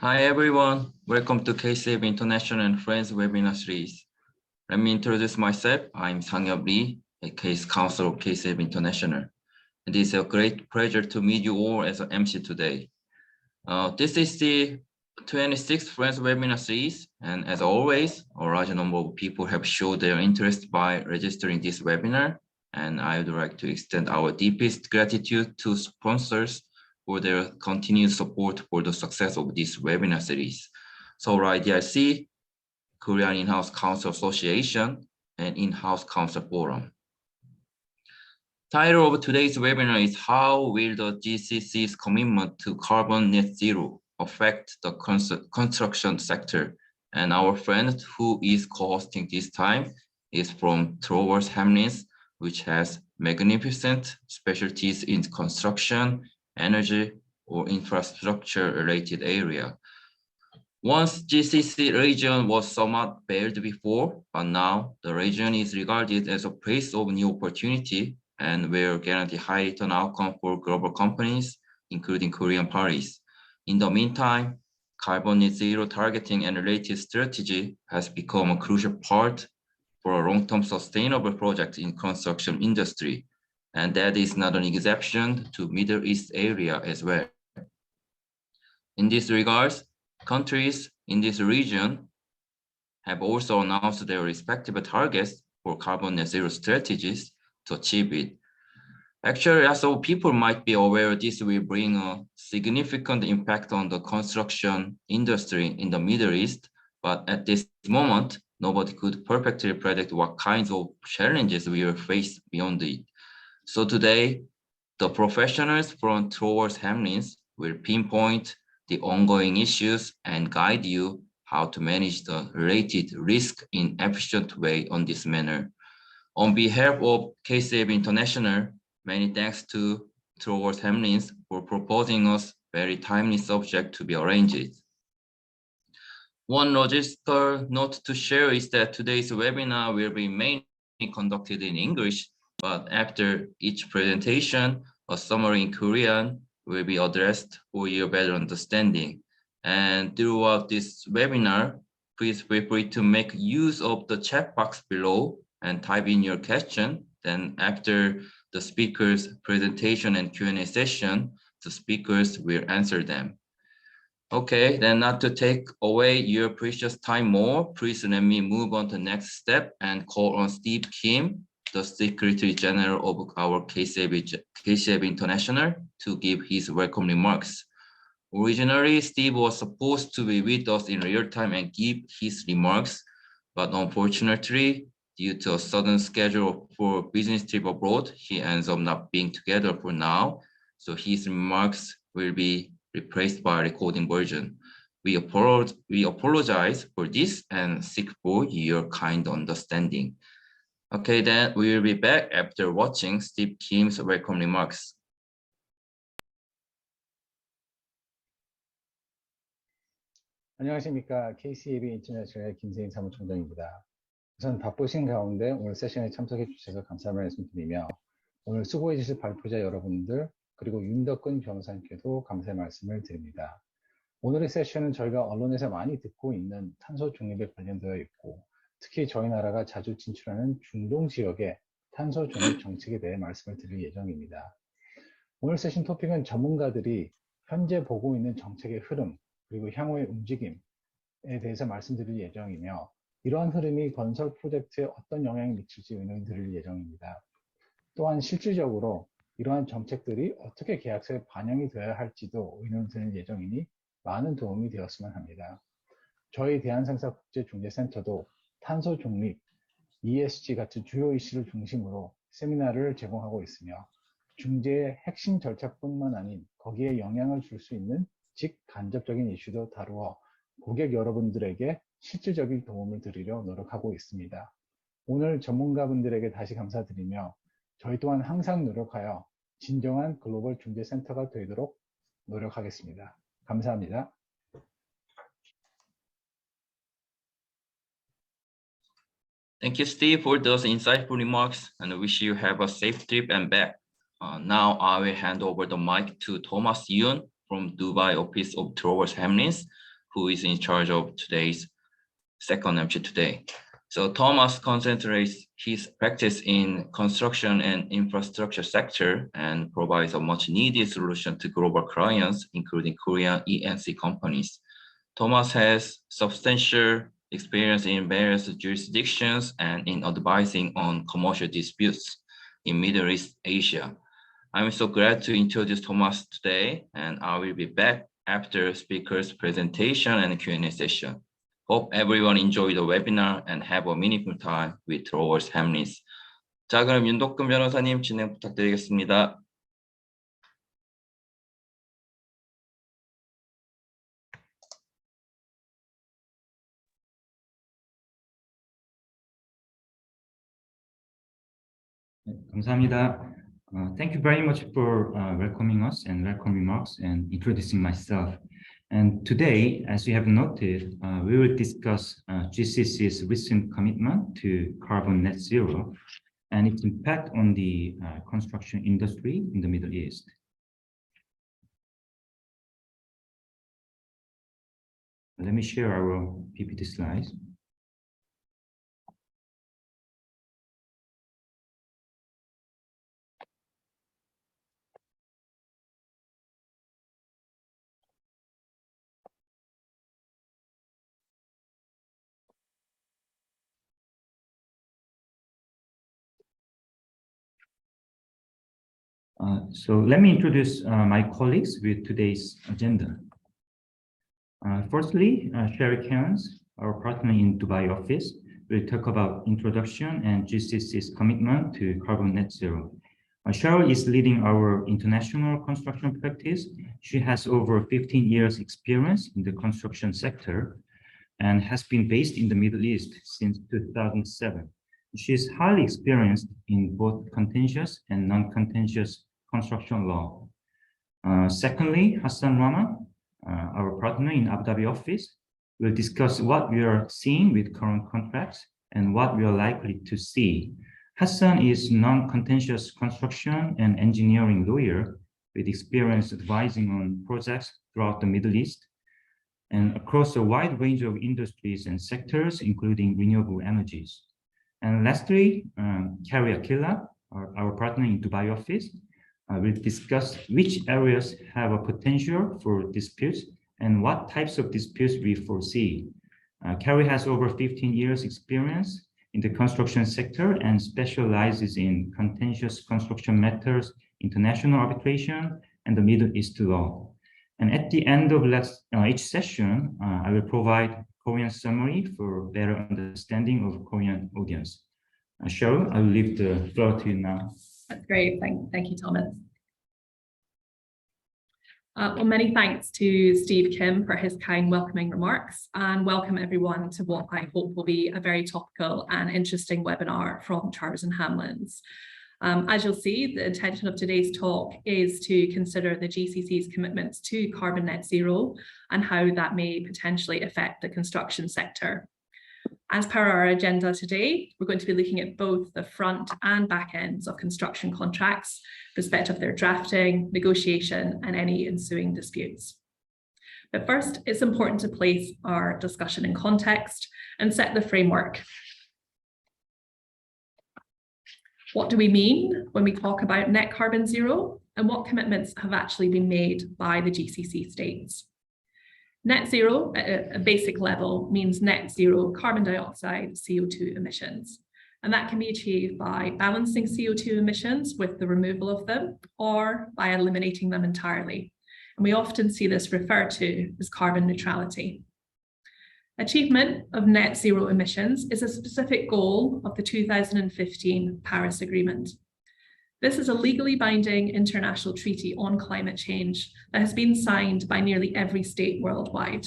Hi everyone, welcome to KCAB International and Friends webinar series. Let me introduce myself. I'm Sang-Yeop Lee, a case counsel of KCAB International. It is a great pleasure to meet you all as an MC today. This is the 26th Friends webinar series, and as always, a large number of people have showed their interest by registering this webinar, and I would like to extend our deepest gratitude to sponsors for their continued support for the success of this webinar series. So IDRC, Korean In-House Counsel Association, and In-House Counsel Forum. Title of today's webinar is How will the GCC's commitment to carbon net zero affect the construction sector? And our friend who is co-hosting this time is from Trowers, Hamlins, which has magnificent specialties in construction, energy, or infrastructure related area. Once GCC region was somewhat barred before, but now the region is regarded as a place of new opportunity and will guarantee high return outcome for global companies, including Korean parties. In the meantime, carbon net zero targeting and related strategy has become a crucial part for a long-term sustainable project in construction industry. And that is not an exception to Middle East area as well. In this regards, countries in this region have also announced their respective targets for carbon net zero strategies to achieve it. Actually, as people might be aware, this will bring a significant impact on the construction industry in the Middle East, but at this moment, nobody could perfectly predict what kinds of challenges we will face beyond it. So today, the professionals from Trowers Hamlins will pinpoint the ongoing issues and guide you how to manage the related risk in efficient way on this manner. On behalf of KCAB International, many thanks to Trowers Hamlins for proposing us very timely subject to be arranged. One logistical note to share is that today's webinar will be mainly conducted in English, but after each presentation, a summary in Korean will be addressed for your better understanding. And throughout this webinar, please feel free to make use of the chat box below and type in your question. Then after the speaker's presentation and Q&A session, the speakers will answer them. Okay, then not to take away your precious time more, please let me move on to the next step and call on Steve Kim, the Secretary General of our KCAB International, to give his welcome remarks. Originally, Steve was supposed to be with us in real time and give his remarks, but unfortunately, due to a sudden schedule for business trip abroad, he ends up not being together for now. So his remarks will be replaced by a recording version. We apologize for this and seek for your kind understanding. Okay, then we will be back after watching Steve Kim's welcome remarks. 안녕하십니까. KCAB 인터내셔널 김세인 사무총장입니다. 우선 바쁘신 가운데 오늘 세션에 참석해 주셔서 감사의 말씀드리며 오늘 수고해 주실 발표자 여러분들 그리고 윤덕근 변호사님께도 감사의 말씀을 드립니다. 오늘의 세션은 저희가 언론에서 많이 듣고 있는 탄소 중립에 관련되어 있고 특히 저희 나라가 자주 진출하는 중동 지역의 탄소 중립 정책에 대해 말씀을 드릴 예정입니다. 오늘 세션 토픽은 전문가들이 현재 보고 있는 정책의 흐름 그리고 향후의 움직임에 대해서 말씀드릴 예정이며 이러한 흐름이 건설 프로젝트에 어떤 영향을 미칠지 의논 드릴 예정입니다. 또한 실질적으로 이러한 정책들이 어떻게 계약서에 반영이 되어야 할지도 의논 드릴 예정이니 많은 도움이 되었으면 합니다. 저희 대한상사국제중재센터도 탄소 중립, ESG 같은 주요 이슈를 중심으로 세미나를 제공하고 있으며 중재의 핵심 절차뿐만 아닌 거기에 영향을 줄 수 있는 직간접적인 이슈도 다루어 고객 여러분들에게 실질적인 도움을 드리려 노력하고 있습니다. 오늘 전문가분들에게 다시 감사드리며 저희 또한 항상 노력하여 진정한 글로벌 중재센터가 되도록 노력하겠습니다. 감사합니다. Thank you, Steve, for those insightful remarks, and I wish you have a safe trip and back. Now I will hand over the mic to Thomas Yoon from Dubai office of Trowers Hamlins who is in charge of today's second MC today. So Thomas concentrates his practice in construction and infrastructure sector and provides a much needed solution to global clients, including Korean E&C companies. Thomas has substantial experience in various jurisdictions and in advising on commercial disputes in Middle East Asia. I'm so glad to introduce Thomas today, and I will be back after speaker's presentation and Q&A session. Hope everyone enjoy the webinar and have a meaningful time with Trowers Hamlins. 자, 그럼 윤덕금 변호사님 진행 부탁드리겠습니다. 감사합니다. Thank you very much for welcoming us and welcome remarks and introducing myself. And today, as you have noted, we will discuss GCC's recent commitment to carbon net zero and its impact on the construction industry in the Middle East. Let me share our PPT slides. So let me introduce my colleagues with today's agenda. Firstly, Sherry Cairns, our partner in Dubai office, will talk about introduction and GCC's commitment to carbon net zero. Cheryl is leading our international construction practice. She has over 15 years experience in the construction sector and has been based in the Middle East since 2007. She is highly experienced in both contentious and non-contentious construction law. Secondly, Hassan Rama, our partner in Abu Dhabi office, will discuss what we are seeing with current contracts and what we are likely to see. Hassan is non-contentious construction and engineering lawyer with experience advising on projects throughout the Middle East and across a wide range of industries and sectors, including renewable energies. And lastly, Carrie Aquila, our partner in Dubai office, will discuss which areas have a potential for disputes and what types of disputes we foresee. Carrie has over 15 years experience in the construction sector and specializes in contentious construction matters, international arbitration, and the Middle East law. And at the end of each session, I will provide Korean summary for better understanding of Korean audience. Cheryl, I will leave the floor to you now. That's great. Thank you, Thomas. Well, many thanks to Steve Kim for his kind welcoming remarks, and welcome everyone to what I hope will be a very topical and interesting webinar from Trowers and Hamlins. As you'll see, the intention of today's talk is to consider the GCC's commitments to carbon net zero and how that may potentially affect the construction sector. As per our agenda today, we're going to be looking at both the front and back ends of construction contracts, respect of their drafting, negotiation, and any ensuing disputes. But first, it's important to place our discussion in context and set the framework. What do we mean when we talk about net carbon zero, and what commitments have actually been made by the GCC states? Net zero at a basic level means net zero carbon dioxide, CO2 emissions. And that can be achieved by balancing CO2 emissions with the removal of them or by eliminating them entirely. And we often see this referred to as carbon neutrality. Achievement of net zero emissions is a specific goal of the 2015 Paris Agreement. This is a legally binding international treaty on climate change that has been signed by nearly every state worldwide.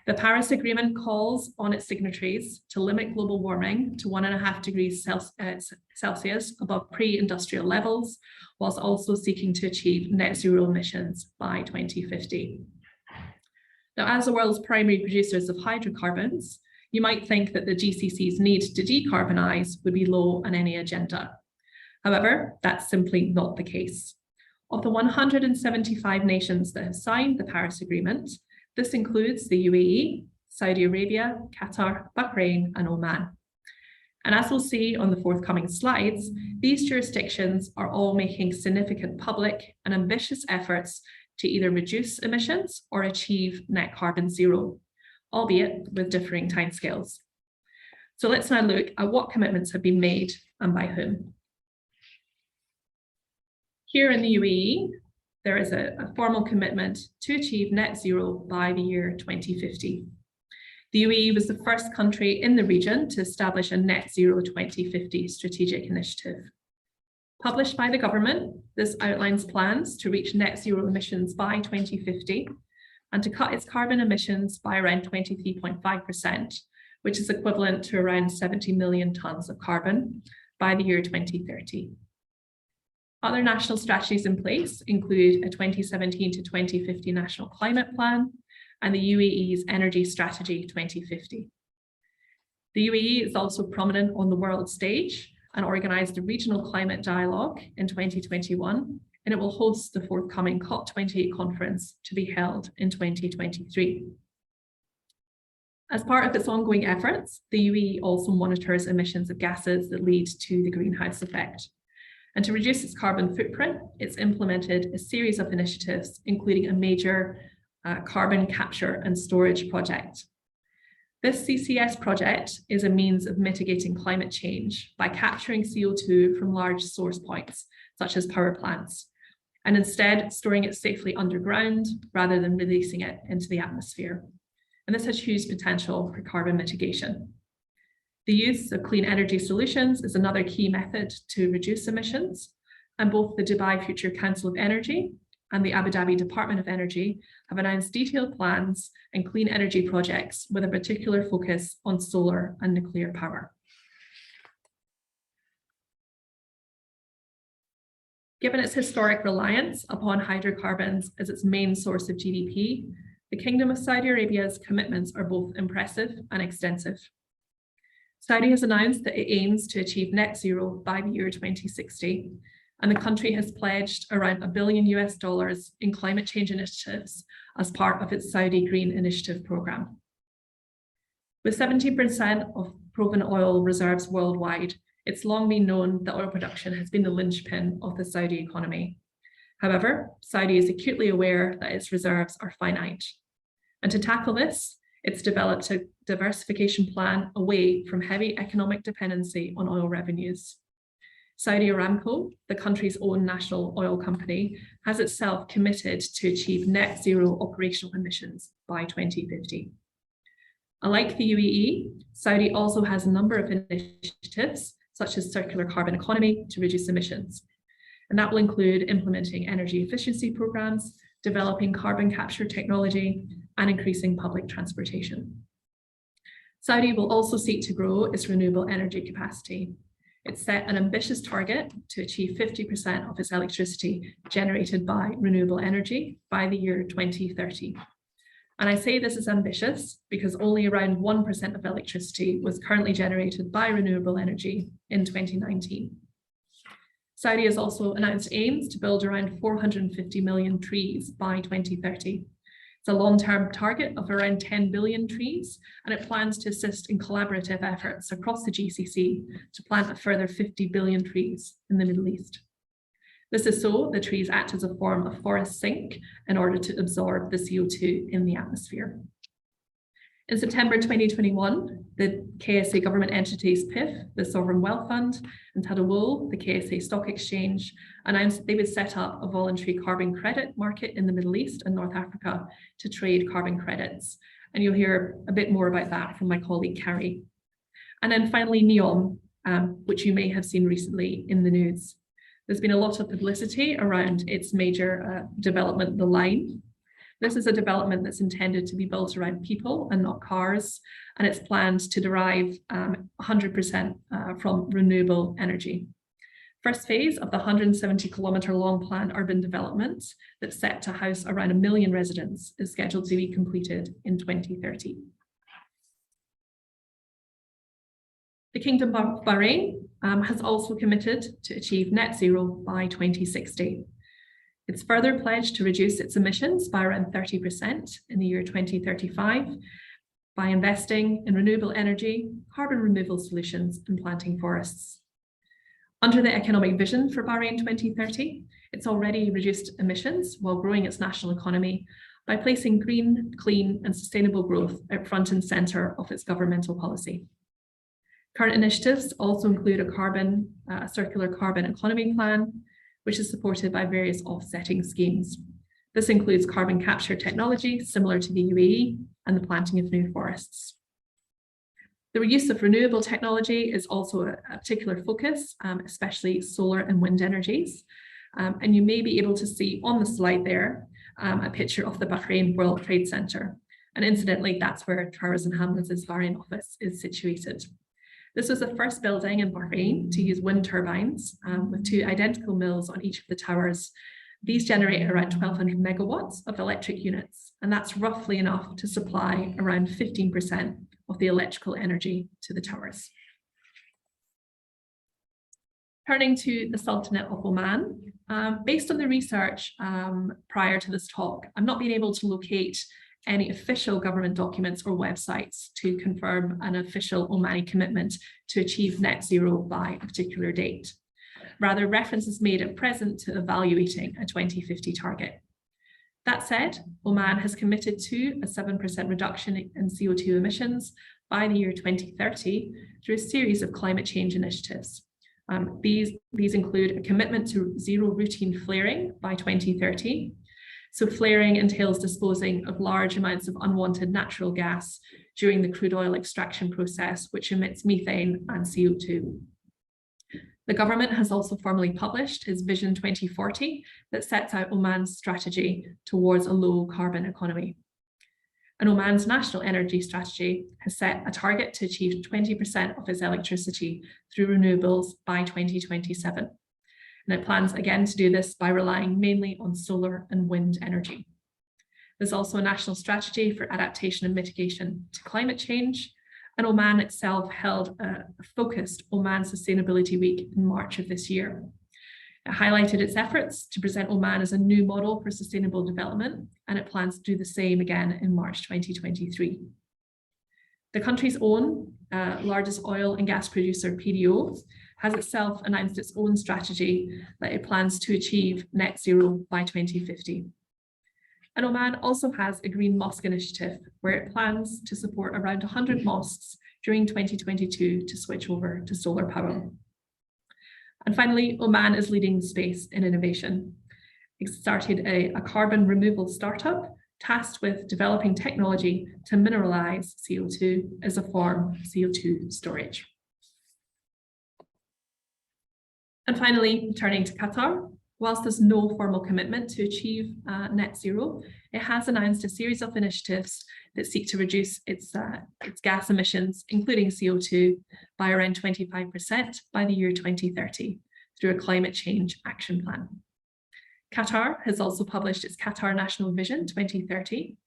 The Paris Agreement calls on its signatories to limit global warming to 1.5 degrees Celsius above pre-industrial levels, whilst also seeking to achieve net zero emissions by 2050. Now, as the world's primary producers of hydrocarbons, you might think that the GCC's need to decarbonise would be low on any agenda. However, that's simply not the case. Of the 175 nations that have signed the Paris Agreement, This includes the UAE, Saudi Arabia, Qatar, Bahrain, and Oman. And as we'll see on the forthcoming slides, these jurisdictions are all making significant public and ambitious efforts to either reduce emissions or achieve net carbon zero, albeit with differing timescales. So let's now look at what commitments have been made and by whom. Here in the UAE, there is a formal commitment to achieve net zero by the year 2050. The UAE was the first country in the region to establish a net zero 2050 strategic initiative. Published by the government, this outlines plans to reach net zero emissions by 2050 and to cut its carbon emissions by around 23.5%, which is equivalent to around 70 million tonnes of carbon by the year 2030. Other national strategies in place include a 2017 to 2050 National Climate Plan and the UAE's Energy Strategy 2050. The UAE is also prominent on the world stage and organised a regional climate dialogue in 2021, and it will host the forthcoming COP28 conference to be held in 2023. As part of its ongoing efforts, the UAE also monitors emissions of gases that lead to the greenhouse effect. And to reduce its carbon footprint, it's implemented a series of initiatives, including a major carbon capture and storage project. This CCS project is a means of mitigating climate change by capturing CO2 from large source points, such as power plants, and instead storing it safely underground rather than releasing it into the atmosphere. And this has huge potential for carbon mitigation. The use of clean energy solutions is another key method to reduce emissions, and both the Dubai Future Council of Energy and the Abu Dhabi Department of Energy have announced detailed plans and clean energy projects with a particular focus on solar and nuclear power. Given its historic reliance upon hydrocarbons as its main source of GDP, the Kingdom of Saudi Arabia's commitments are both impressive and extensive. Saudi has announced that it aims to achieve net zero by the year 2060, and the country has pledged around $1 billion in climate change initiatives as part of its Saudi Green Initiative program. With 70% of proven oil reserves worldwide, it's long been known that oil production has been the linchpin of the Saudi economy. However, Saudi is acutely aware that its reserves are finite. And to tackle this, it's developed a diversification plan away from heavy economic dependency on oil revenues. Saudi Aramco, the country's own national oil company, has itself committed to achieve net zero operational emissions by 2050. Unlike the UAE, Saudi also has a number of initiatives, such as circular carbon economy, to reduce emissions. And that will include implementing energy efficiency programs, developing carbon capture technology, and increasing public transportation. Saudi will also seek to grow its renewable energy capacity. It's set an ambitious target to achieve 50% of its electricity generated by renewable energy by the year 2030. And I say this is ambitious because only around 1% of electricity was currently generated by renewable energy in 2019. Saudi has also announced aims to build around 450 million trees by 2030. It's a long-term target of around 10 billion trees, and it plans to assist in collaborative efforts across the GCC to plant a further 50 billion trees in the Middle East. This is so the trees act as a form of forest sink in order to absorb the CO2 in the atmosphere. In September 2021, the KSA government entities PIF, the Sovereign Wealth Fund, and Tadawul, the KSA Stock Exchange, announced that they would set up a voluntary carbon credit market in the Middle East and North Africa to trade carbon credits. And you'll hear a bit more about that from my colleague Carrie. And then finally, NEOM, which you may have seen recently in the news. There's been a lot of publicity around its major development, the line. This is a development that's intended to be built around people and not cars, and it's planned to derive 100% from renewable energy. First phase of the 170-kilometre long planned urban development that's set to house around 1 million residents is scheduled to be completed in 2030. The Kingdom of Bahrain has also committed to achieve net zero by 2060. It's further pledged to reduce its emissions by around 30% in the year 2035 by investing in renewable energy, carbon removal solutions, and planting forests. Under the economic vision for Bahrain 2030, it's already reduced emissions while growing its national economy by placing green, clean, and sustainable growth at front and centre of its governmental policy. Current initiatives also include a circular carbon economy plan, which is supported by various offsetting schemes. This includes carbon capture technology similar to the UAE and the planting of new forests. The use of renewable technology is also a particular focus, especially solar and wind energies. And you may be able to see on the slide there a picture of the Bahrain World Trade Center. And incidentally, that's where Trowers and Hamlins' Bahrain office is situated. This was the first building in Bahrain to use wind turbines with two identical mills on each of the towers. These generate around 1,200 megawatts of electric units, and that's roughly enough to supply around 15% of the electrical energy to the towers. Turning to the Sultanate of Oman, based on the research prior to this talk, I'm not being able to locate any official government documents or websites to confirm an official Omani commitment to achieve net zero by a particular date. Rather, reference is made at present to evaluating a 2050 target. That said, Oman has committed to a 7% reduction in CO2 emissions by the year 2030 through a series of climate change initiatives. These include a commitment to zero routine flaring by 2030. So flaring entails disposing of large amounts of unwanted natural gas during the crude oil extraction process, which emits methane and CO2. The government has also formally published its Vision 2040 that sets out Oman's strategy towards a low carbon economy. And Oman's national energy strategy has set a target to achieve 20% of its electricity through renewables by 2027. And it plans again to do this by relying mainly on solar and wind energy. There's also a national strategy for adaptation and mitigation to climate change. And Oman itself held a focused Oman Sustainability Week in March of this year. It highlighted its efforts to present Oman as a new model for sustainable development, and it plans to do the same again in March 2023. The country's own largest oil and gas producer, PDO, has itself announced its own strategy that it plans to achieve net zero by 2050. And Oman also has a Green Mosque initiative where it plans to support around 100 mosques during 2022 to switch over to solar power. And finally, Oman is leading the space in innovation. It started a carbon removal startup tasked with developing technology to mineralize CO2 as a form of CO2 storage. And finally, turning to Qatar, whilst there's no formal commitment to achieve net zero, it has announced a series of initiatives that seek to reduce its gas emissions, including CO2, by around 25% by the year 2030 through a climate change action plan. Qatar has also published its Qatar National Vision 2030,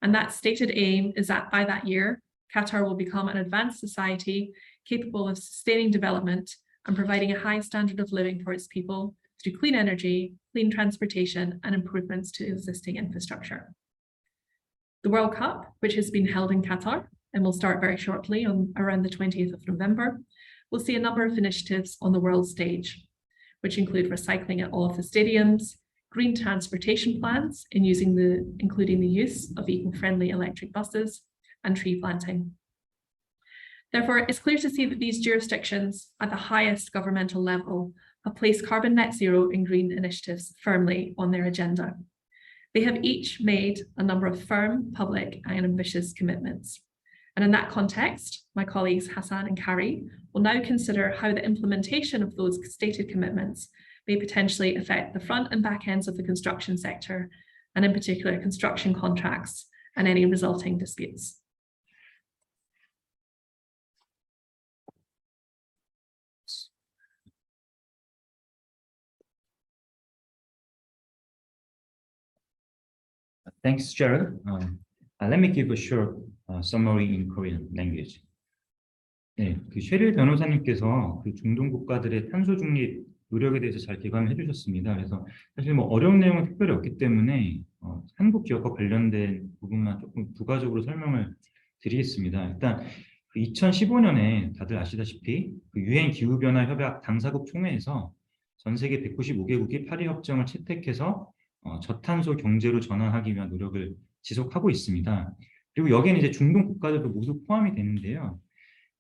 and that stated aim is that by that year, Qatar will become an advanced society capable of sustaining development and providing a high standard of living for its people through clean energy, clean transportation, and improvements to existing infrastructure. The World Cup, which has been held in Qatar and will start very shortly on around the 20th of November, will see a number of initiatives on the world stage, which include recycling at all of the stadiums, green transportation plans, including the use of eco-friendly electric buses, and tree planting. Therefore, it's clear to see that these jurisdictions at the highest governmental level have placed carbon net zero and green initiatives firmly on their agenda. They have each made a number of firm, public, and ambitious commitments. And in that context, my colleagues Hassan and Kari will now consider how the implementation of those stated commitments may potentially affect the front and back ends of the construction sector, and in particular construction contracts and any resulting disputes. Thanks, Jared. Let me give a short summary in Korean language. 네, 그 쉐릴 변호사님께서 그 중동 국가들의 탄소 중립 노력에 대해서 잘 기감해 주셨습니다. 그래서 사실 뭐 어려운 내용은 특별히 없기 때문에 한국 기업과 관련된 부분만 조금 부가적으로 설명을 드리겠습니다. 일단 그 2015년에 다들 아시다시피 그 유엔 기후변화 협약 당사국 총회에서 전 세계 195개국이 파리 협정을 채택해서 저탄소 경제로 전환하기 위한 노력을 지속하고 있습니다. 그리고 여기에는 이제 중동 국가들도 모두 포함이 되는데요.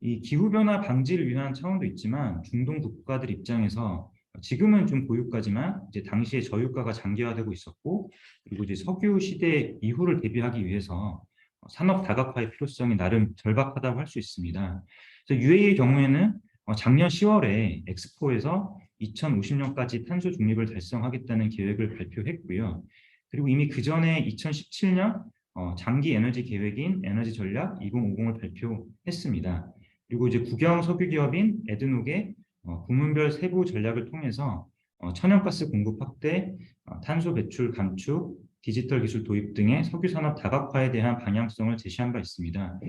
이 기후변화 방지를 위한 차원도 있지만 중동 국가들 입장에서 지금은 좀 고유가지만 이제 당시에 저유가가 장기화되고 있었고, 그리고 이제 석유 시대 이후를 대비하기 위해서 산업 다각화의 필요성이 나름 절박하다고 할 수 있습니다. 그래서 UAE의 경우에는 작년 10월에 엑스포에서 2050년까지 탄소 중립을 달성하겠다는 계획을 발표했고요. 그리고 이미 그 전에 2017년 장기 에너지 계획인 에너지 전략 2050을 발표했습니다. 그리고 이제 국영 석유 기업인 에드녹의 부문별 세부 전략을 통해서 천연가스 공급 확대, 탄소 배출 감축, 디지털 기술 도입 등의 석유 산업 다각화에 대한 방향성을 제시한 바 있습니다.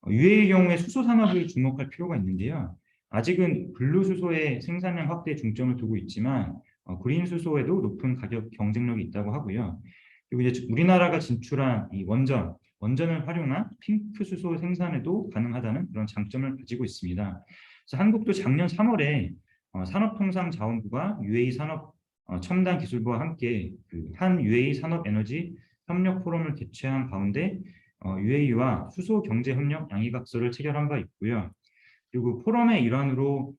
UAE의 경우에 수소 산업을 주목할 필요가 있는데요. 아직은 블루 수소의 생산량 확대에 중점을 두고 있지만 그린 수소에도 높은 가격 경쟁력이 있다고 하고요. 그리고 이제 우리나라가 진출한 이 원전을 활용한 핑크 수소 생산에도 가능하다는 그런 장점을 가지고 있습니다. 그래서 한국도 작년 3월에 산업통상자원부가 UAE 산업 첨단 기술부와 함께 그 한 UAE 산업 에너지 협력 포럼을 개최한 가운데 UAE와 수소 경제 협력 양해각서를 체결한 바 있고요. 그리고 포럼의 일환으로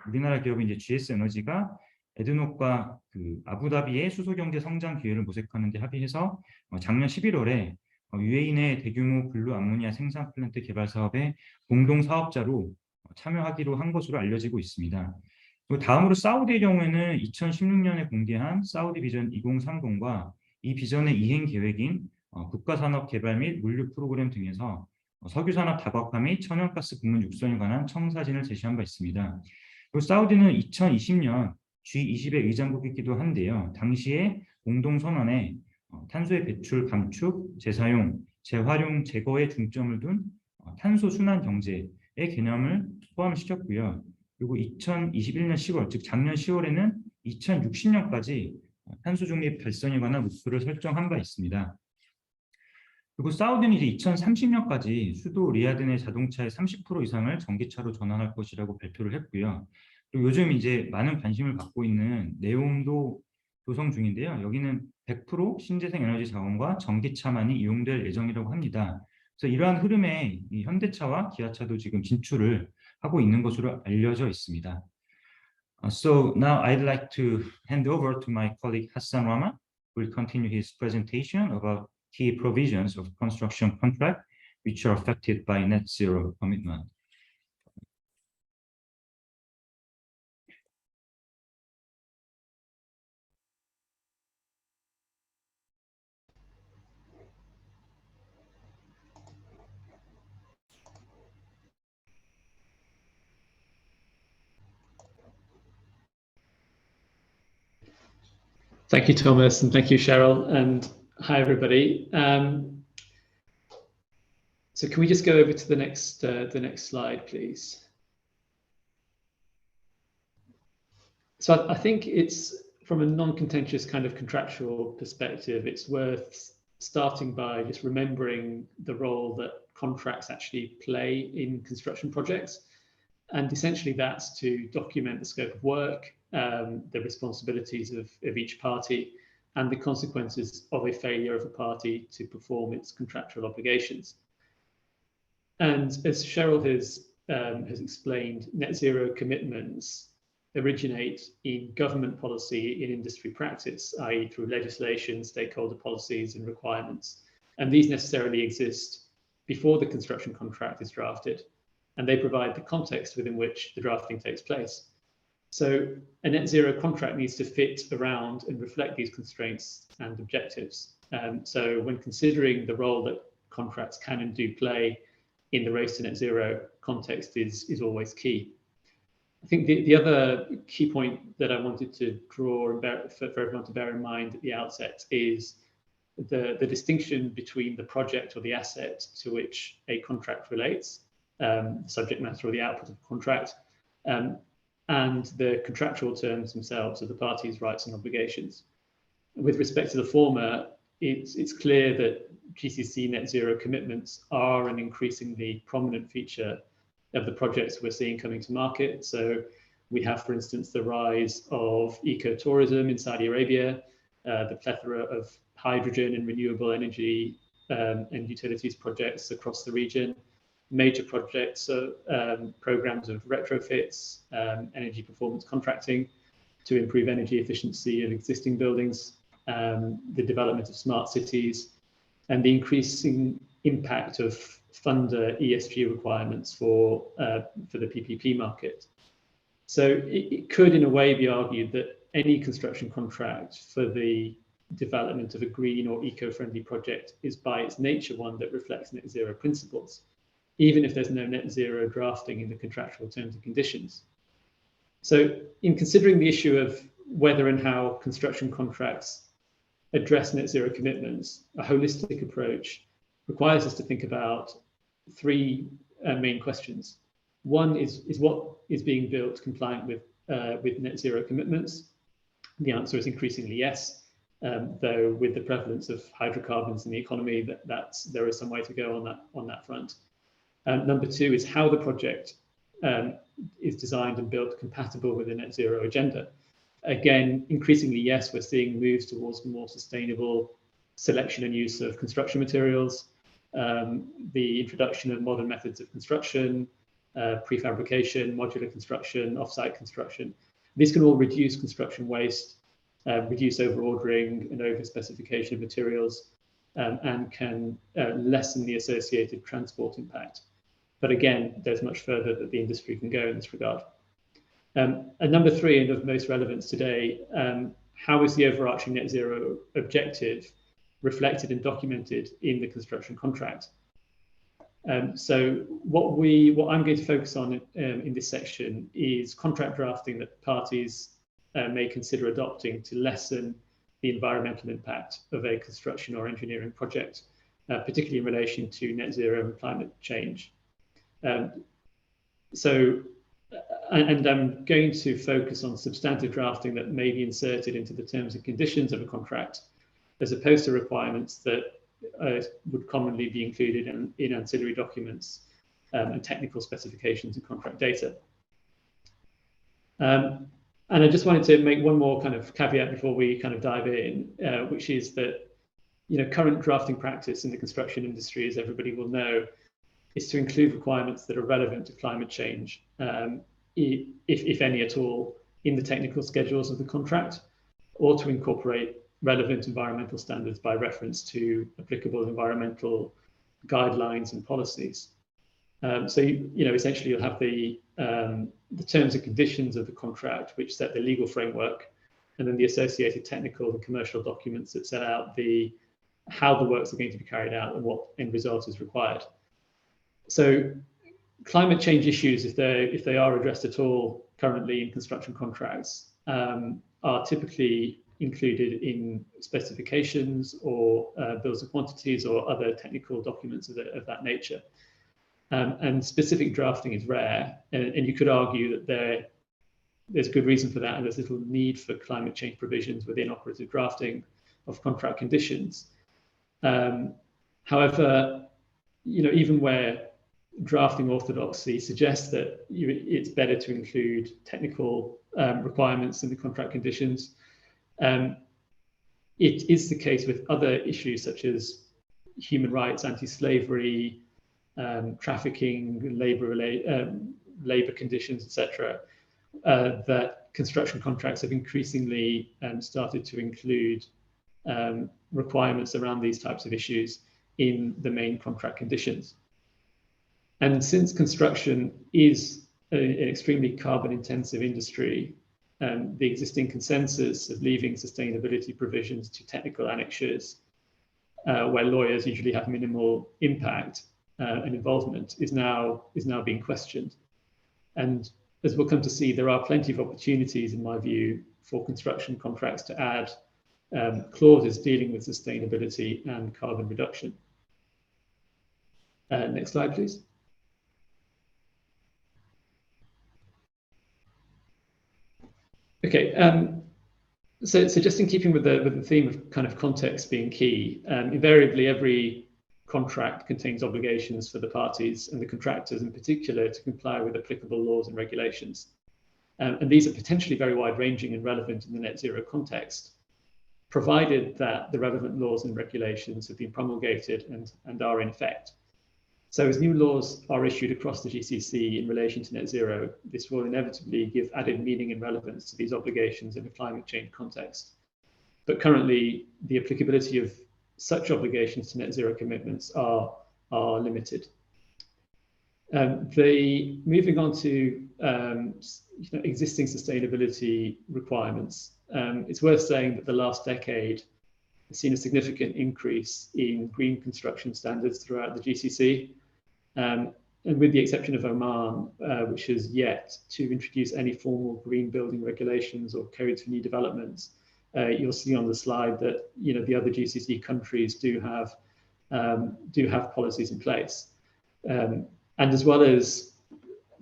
우리나라 기업인 이제 GS 에너지가 에드녹과 그 아부다비의 수소 경제 성장 기회를 모색하는 데 합의해서 작년 11월에 UAE 내 대규모 블루 암모니아 생산 플랜트 개발 사업에 공동 사업자로 참여하기로 한 것으로 알려지고 있습니다. 그리고 다음으로 사우디의 경우에는 2016년에 공개한 사우디 비전 2030과 이 비전의 이행 계획인 국가산업개발 및 물류 프로그램 등에서 석유산업 다각화 및 천연가스 국문 육성에 관한 청사진을 제시한 바 있습니다. 그리고 사우디는 2020년 G20의 의장국이기도 한데요. 당시에 공동선언에 탄소의 배출 감축, 재사용, 재활용, 제거에 중점을 둔 탄소 순환 경제의 개념을 포함시켰고요. 그리고 2021년 10월, 즉 작년 10월에는 2060년까지 탄소 중립 달성에 관한 목표를 설정한 바 있습니다. 그리고 사우디는 이제 2030년까지 수도 리야드 내 자동차의 30% 이상을 전기차로 전환할 것이라고 발표를 했고요. 그리고 요즘 이제 많은 관심을 받고 있는 내용도 조성 중인데요. 여기는 100% 신재생 에너지 자원과 전기차만이 이용될 예정이라고 합니다. 그래서 이러한 흐름에 이 현대차와 기아차도 지금 진출을 하고 있는 것으로 알려져 있습니다. So now I'd like to hand over to my colleague Hassan Rama, who will continue his presentation about key provisions of construction contract which are affected by net zero commitment. Thank you, Thomas, and thank you, Cheryl, and hi, everybody. So can we just go over to the next slide, please? So I think it's from a non-contentious kind of contractual perspective, it's worth starting by just remembering the role that contracts actually play in construction projects. And essentially that's to document the scope of work, the responsibilities of each party, and the consequences of a failure of a party to perform its contractual obligations. And as Cheryl has explained, net zero commitments originate in government policy in industry practice, i.e. through legislation, stakeholder policies and requirements. And these necessarily exist before the construction contract is drafted, and they provide the context within which the drafting takes place. So a net zero contract needs to fit around and reflect these constraints and objectives. So when considering the role that contracts can and do play in the race to net zero, context is always key. I think the other key point that I wanted to draw for everyone to bear in mind at the outset is the distinction between the project or the asset to which a contract relates, subject matter or the output of the contract, and the contractual terms themselves of the parties' rights and obligations. With respect to the former, it's clear that GCC net zero commitments are an increasingly prominent feature of the projects we're seeing coming to market. So we have, for instance, the rise of eco-tourism in Saudi Arabia, the plethora of hydrogen and renewable energy and utilities projects across the region, major projects, programs of retrofits, energy performance contracting to improve energy efficiency of existing buildings, the development of smart cities, and the increasing impact of funder ESG requirements for the PPP market. So it could, in a way, be argued that any construction contract for the development of a green or eco-friendly project is by its nature one that reflects net zero principles, even if there's no net zero drafting in the contractual terms and conditions. So in considering the issue of whether and how construction contracts address net zero commitments, a holistic approach requires us to think about three main questions. One is what is being built compliant with net zero commitments? The answer is increasingly yes, though with the prevalence of hydrocarbons in the economy, there is some way to go on that front. Number two is how the project is designed and built compatible with the net zero agenda. Again, increasingly, yes, we're seeing moves towards more sustainable selection and use of construction materials, the introduction of modern methods of construction, prefabrication, modular construction, offsite construction. These can all reduce construction waste, reduce over-ordering and over-specification of materials, and can lessen the associated transport impact. But again, there's much further that the industry can go in this regard. And number three, and of most relevance today, how is the overarching net zero objective reflected and documented in the construction contract? So what I'm going to focus on in this section is contract drafting that parties may consider adopting to lessen the environmental impact of a construction or engineering project, particularly in relation to net zero and climate change. And I'm going to focus on substantive drafting that may be inserted into the terms and conditions of a contract, as opposed to requirements that would commonly be included in ancillary documents and technical specifications and contract data. And I just wanted to make one more kind of caveat before we kind of dive in, which is that current drafting practice in the construction industry, as everybody will know, is to include requirements that are relevant to climate change, if any at all, in the technical schedules of the contract, or to incorporate relevant environmental standards by reference to applicable environmental guidelines and policies. So essentially you'll have the terms and conditions of the contract, which set the legal framework, and then the associated technical and commercial documents that set out how the works are going to be carried out and what end result is required. So climate change issues, if they are addressed at all currently in construction contracts, are typically included in specifications or bills of quantities or other technical documents of that nature. And specific drafting is rare, and you could argue that there's good reason for that, and there's little need for climate change provisions within operative drafting of contract conditions. However, even where drafting orthodoxy suggests that it's better to include technical requirements in the contract conditions, it is the case with other issues such as human rights, anti-slavery, trafficking, labor conditions, etc., that construction contracts have increasingly started to include requirements around these types of issues in the main contract conditions. And since construction is an extremely carbon-intensive industry, the existing consensus of leaving sustainability provisions to technical annexures, where lawyers usually have minimal impact and involvement, is now being questioned. And as we'll come to see, there are plenty of opportunities, in my view, for construction contracts to add clauses dealing with sustainability and carbon reduction. Next slide, please. Okay, so just in keeping with the theme of kind of context being key, invariably every contract contains obligations for the parties and the contractors in particular to comply with applicable laws and regulations. And these are potentially very wide-ranging and relevant in the net zero context, provided that the relevant laws and regulations have been promulgated and are in effect. So as new laws are issued across the GCC in relation to net zero, this will inevitably give added meaning and relevance to these obligations in a climate change context. But currently, the applicability of such obligations to net zero commitments are limited. Moving on to existing sustainability requirements, it's worth saying that the last decade has seen a significant increase in green construction standards throughout the GCC. And with the exception of Oman, which has yet to introduce any formal green building regulations or codes for new developments, you'll see on the slide that the other GCC countries do have policies in place, and as well as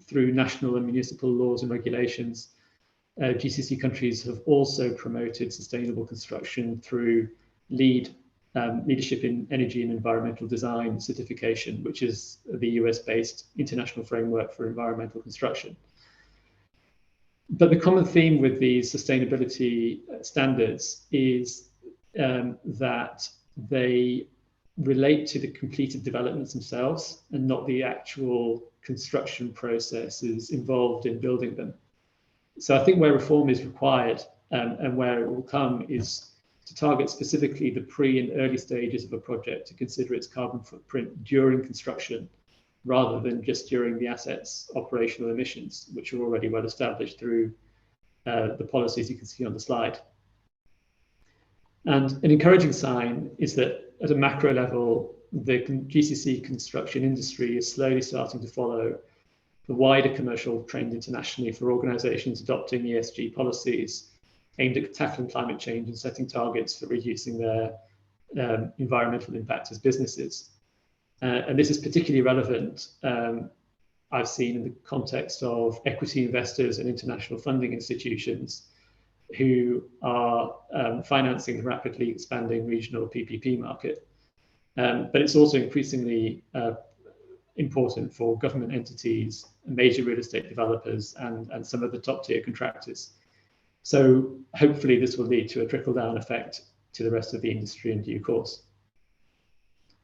through national and municipal laws and regulations, GCC countries have also promoted sustainable construction through Leadership in Energy and Environmental Design certification, which is the US-based international framework for environmental construction. But the common theme with these sustainability standards is that they relate to the completed developments themselves and not the actual construction processes involved in building them. So I think where reform is required and where it will come is to target specifically the pre and early stages of a project to consider its carbon footprint during construction, rather than just during the asset's operational emissions, which are already well established through the policies you can see on the slide. And an encouraging sign is that at a macro level, the GCC construction industry is slowly starting to follow the wider commercial trend internationally for organizations adopting ESG policies aimed at tackling climate change and setting targets for reducing their environmental impact as businesses. And this is particularly relevant, I've seen, in the context of equity investors and international funding institutions who are financing the rapidly expanding regional PPP market. But it's also increasingly important for government entities, major real estate developers, and some of the top tier contractors. So hopefully this will lead to a trickle-down effect to the rest of the industry in due course.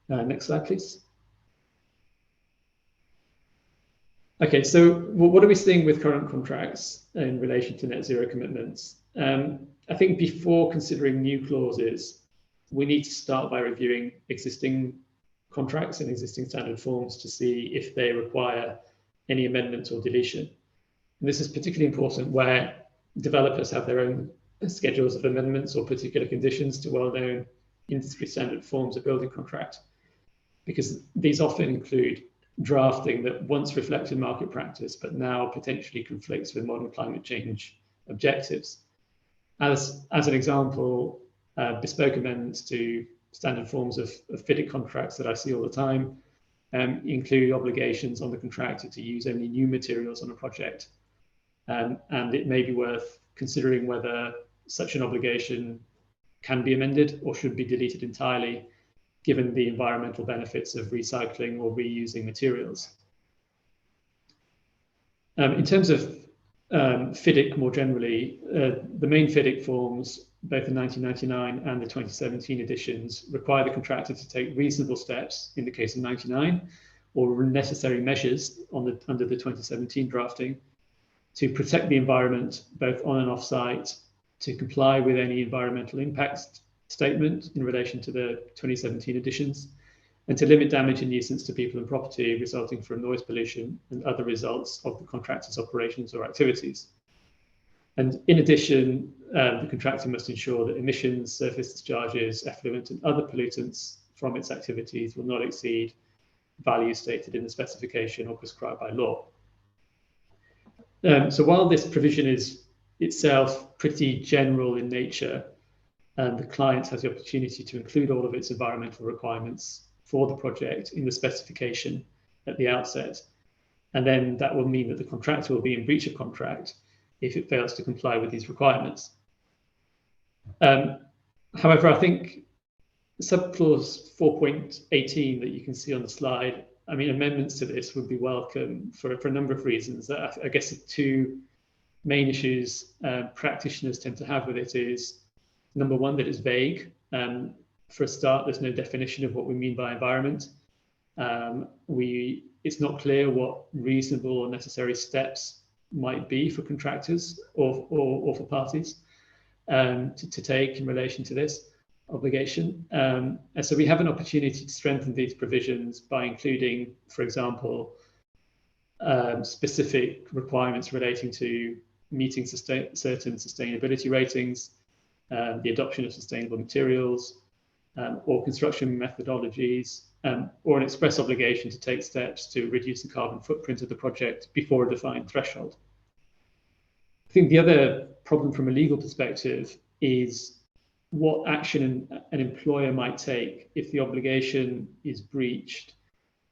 Next slide, please. Okay, so what are we seeing with current contracts in relation to net zero commitments? I think before considering new clauses, we need to start by reviewing existing contracts and existing standard forms to see if they require any amendments or deletion. And this is particularly important where developers have their own schedules of amendments or particular conditions to well-known industry standard forms of building contract, because these often include drafting that once reflected market practice, but now potentially conflicts with modern climate change objectives. As an example, bespoke amendments to standard forms of FIDIC contracts that I see all the time include obligations on the contractor to use only new materials on a project. And it may be worth considering whether such an obligation can be amended or should be deleted entirely, given the environmental benefits of recycling or reusing materials. In terms of FIDIC more generally, the main FIDIC forms, both the 1999 and the 2017 editions, require the contractor to take reasonable steps in the case of 99, or necessary measures under the 2017 drafting, to protect the environment both on and off site, to comply with any environmental impact statement in relation to the 2017 editions, and to limit damage and nuisance to people and property resulting from noise pollution and other results of the contractor's operations or activities. And in addition, the contractor must ensure that emissions, surface discharges, effluent, and other pollutants from its activities will not exceed values stated in the specification or prescribed by law. So while this provision is itself pretty general in nature, the client has the opportunity to include all of its environmental requirements for the project in the specification at the outset. And then that will mean that the contractor will be in breach of contract if it fails to comply with these requirements. However, I think subclause 4.18 that you can see on the slide, I mean, amendments to this would be welcome for a number of reasons. I guess the two main issues practitioners tend to have with it is, number one, that it's vague. For a start, there's no definition of what we mean by environment. It's not clear what reasonable or necessary steps might be for contractors or for parties to take in relation to this obligation. And so we have an opportunity to strengthen these provisions by including, for example, specific requirements relating to meeting certain sustainability ratings, the adoption of sustainable materials, or construction methodologies, or an express obligation to take steps to reduce the carbon footprint of the project before a defined threshold. I think the other problem from a legal perspective is what action an employer might take if the obligation is breached,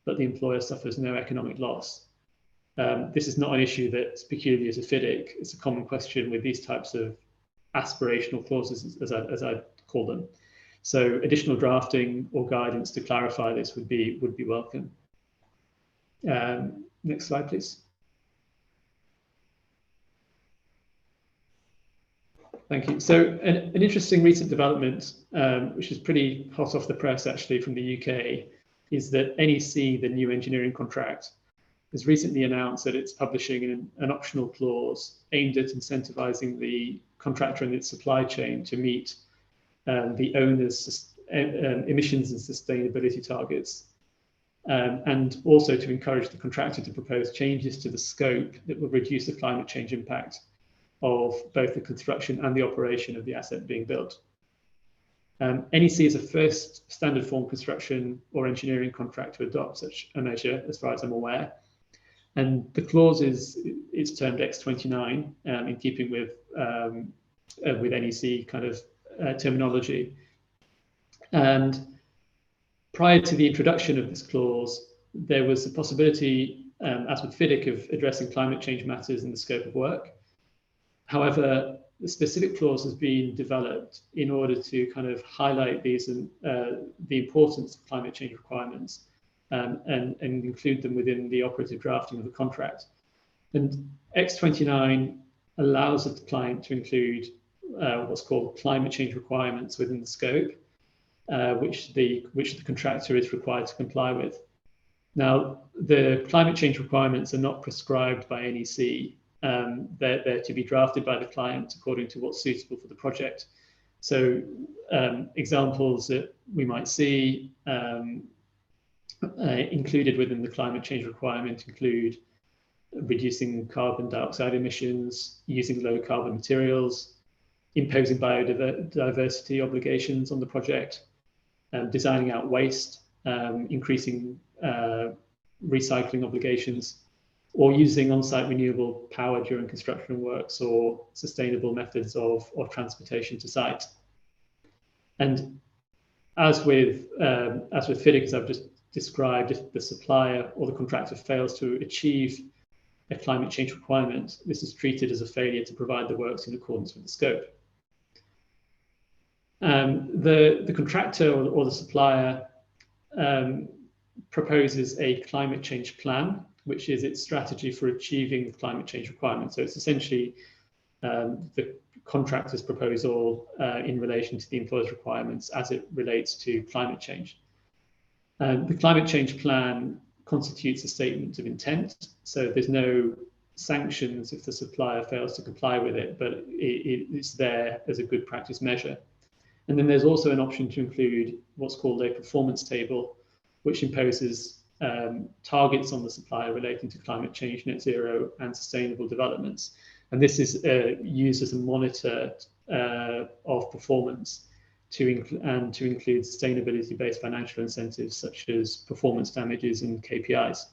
but the employer suffers no economic loss. This is not an issue that's peculiar to FIDIC. It's a common question with these types of aspirational clauses, as I call them. So additional drafting or guidance to clarify this would be welcome. Next slide, please. Thank you. So an interesting recent development, which is pretty hot off the press actually from the UK, is that NEC, the new engineering contract, has recently announced that it's publishing an optional clause aimed at incentivizing the contractor and its supply chain to meet the owner's emissions and sustainability targets, and also to encourage the contractor to propose changes to the scope that will reduce the climate change impact of both the construction and the operation of the asset being built. NEC is the first standard form construction or engineering contract to adopt such a measure, as far as I'm aware. And the clause is termed X29, in keeping with NEC kind of terminology. And prior to the introduction of this clause, there was a possibility, as with FIDIC, of addressing climate change matters in the scope of work. However, the specific clause has been developed in order to kind of highlight these and the importance of climate change requirements and include them within the operative drafting of the contract. And X29 allows the client to include what's called climate change requirements within the scope, which the contractor is required to comply with. Now, the climate change requirements are not prescribed by NEC. They're to be drafted by the client according to what's suitable for the project. So examples that we might see included within the climate change requirement include reducing carbon dioxide emissions, using low carbon materials, imposing biodiversity obligations on the project, designing out waste, increasing recycling obligations, or using on-site renewable power during construction works, or sustainable methods of transportation to site. And as with FIDIC, as I've just described, if the supplier or the contractor fails to achieve a climate change requirement, this is treated as a failure to provide the works in accordance with the scope. The contractor or the supplier proposes a climate change plan, which is its strategy for achieving the climate change requirements. So it's essentially the contractor's proposal in relation to the employer's requirements as it relates to climate change. The climate change plan constitutes a statement of intent, so there's no sanctions if the supplier fails to comply with it, but it's there as a good practice measure. And then there's also an option to include what's called a performance table, which imposes targets on the supplier relating to climate change, net zero, and sustainable developments. And this is used as a monitor of performance to include sustainability-based financial incentives such as performance damages and KPIs.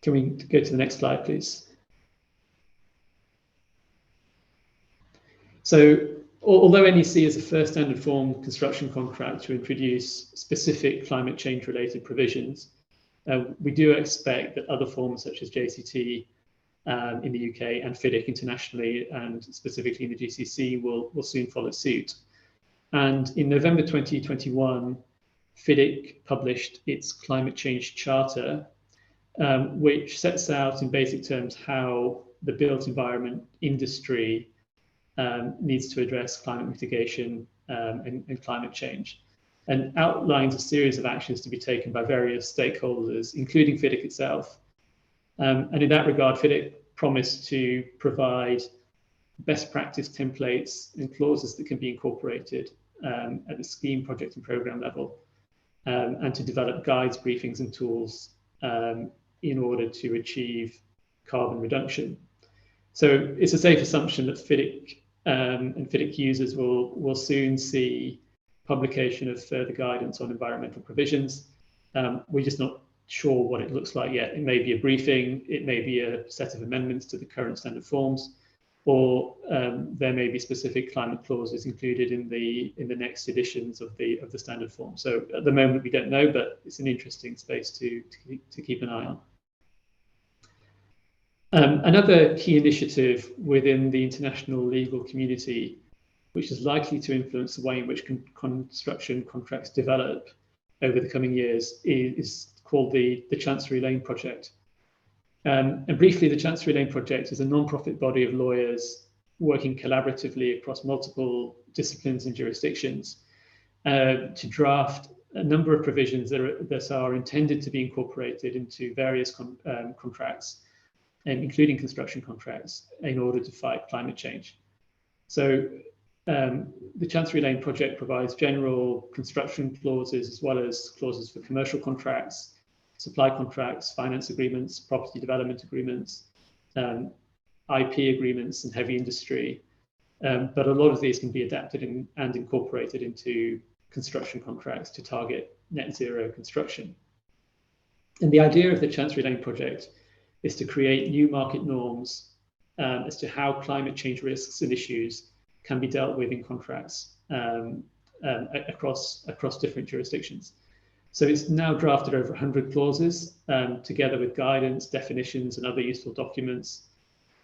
Can we go to the next slide, please? So, although NEC is the first standard form construction contract to introduce specific climate change related provisions, We do expect that other forms such as JCT in the UK and FIDIC internationally, and specifically in the GCC, will soon follow suit. And in November 2021, FIDIC published its Climate Change Charter, which sets out in basic terms how the built environment industry needs to address climate mitigation and climate change, and outlines a series of actions to be taken by various stakeholders, including FIDIC itself. And in that regard, FIDIC promised to provide best practice templates and clauses that can be incorporated at the scheme, project and program level, and to develop guides, briefings and tools in order to achieve carbon reduction. So it's a safe assumption that FIDIC and FIDIC users will soon see publication of further guidance on environmental provisions. We're just not sure what it looks like yet. It may be a briefing, it may be a set of amendments to the current standard forms, or there may be specific climate clauses included in the next editions of the standard form. So at the moment we don't know, but it's an interesting space to keep an eye on. Another key initiative within the international legal community, which is likely to influence the way in which construction contracts develop over the coming years, is called the Chancery Lane Project. And briefly, the Chancery Lane Project is a non-profit body of lawyers working collaboratively across multiple disciplines and jurisdictions to draft a number of provisions that are intended to be incorporated into various contracts, including construction contracts, in order to fight climate change. So the Chancery Lane Project provides general construction clauses as well as clauses for commercial contracts, supply contracts, finance agreements, property development agreements, IP agreements and heavy industry. But a lot of these can be adapted and incorporated into construction contracts to target net zero construction. And the idea of the Chancery Lane Project is to create new market norms as to how climate change risks and issues can be dealt with in contracts across different jurisdictions. So it's now drafted over 100 clauses, together with guidance, definitions, and other useful documents,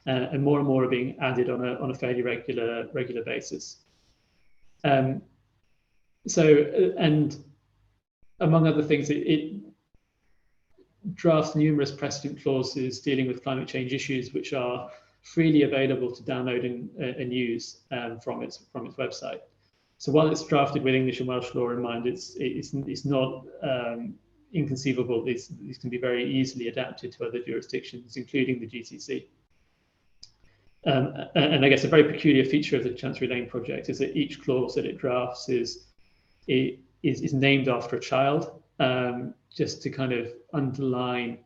and more are being added on a fairly regular basis. And among other things, it drafts numerous precedent clauses dealing with climate change issues, which are freely available to download and use from its website. So while it's drafted with English and Welsh law in mind, it's not inconceivable. These can be very easily adapted to other jurisdictions, including the GCC. And I guess a very peculiar feature of the Chancery Lane Project is that each clause that it drafts is named after a child, just to kind of underline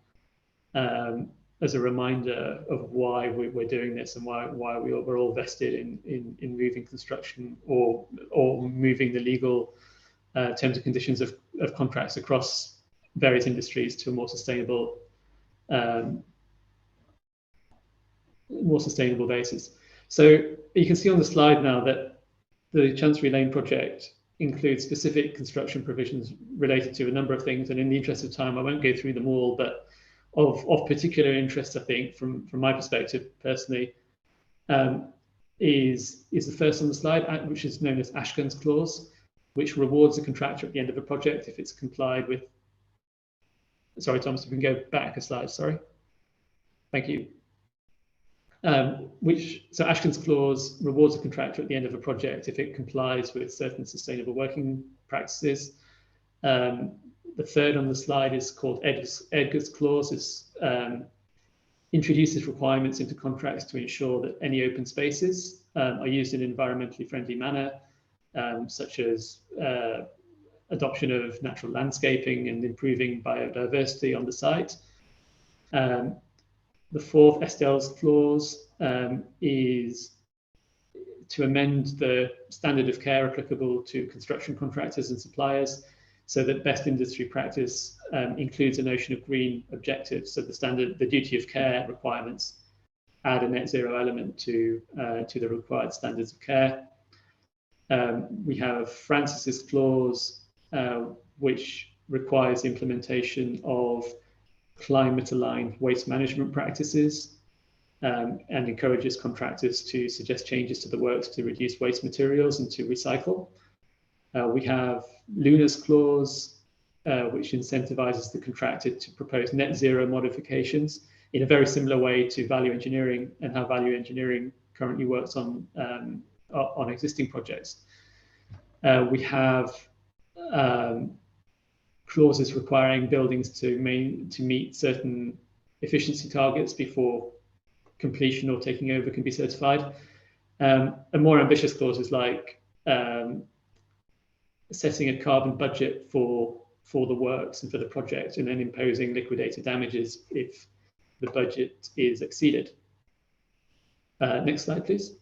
as a reminder of why we're doing this and why we're all vested in moving construction or moving the legal terms and conditions of contracts across various industries to a more sustainable basis. So you can see on the slide now that the Chancery Lane Project includes specific construction provisions related to a number of things, and in the interest of time I won't go through them all, but of particular interest, I think, from my perspective personally, is the first on the slide, which is known as Ashkin's Clause, which rewards the contractor at the end of a project if it's complied with. Sorry, Thomas, if we can go back a slide, sorry. Thank you. So Ashkin's Clause rewards the contractor at the end of a project if it complies with certain sustainable working practices. The third on the slide is called Edgar's Clause. It introduces requirements into contracts to ensure that any open spaces are used in an environmentally friendly manner, such as adoption of natural landscaping and improving biodiversity on the site. The fourth Estelle's Clause is to amend the standard of care applicable to construction contractors and suppliers, so that best industry practice includes a notion of green objectives. So the duty of care requirements add a net zero element to the required standards of care. We have Francis's Clause, which requires the implementation of climate-aligned waste management practices, and encourages contractors to suggest changes to the works to reduce waste materials and to recycle. We have Luna's clause, which incentivizes the contractor to propose net zero modifications in a very similar way to value engineering and how value engineering currently works on existing projects. We have clauses requiring buildings to meet certain efficiency targets before completion or taking over can be certified. And more ambitious clauses like setting a carbon budget for the works and for the project, and then imposing liquidated damages if the budget is exceeded. Next slide, please.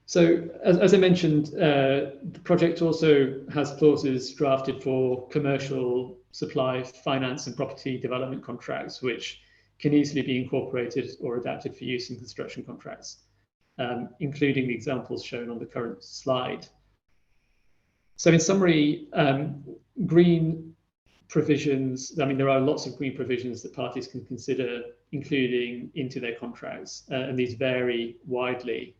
So, as I mentioned, the project also has clauses drafted for commercial supply, finance, and property development contracts, which can easily be incorporated or adapted for use in construction contracts, including the examples shown on the current slide. So, in summary, green provisions, I mean, there are lots of green provisions that parties can consider including into their contracts, and these vary widely.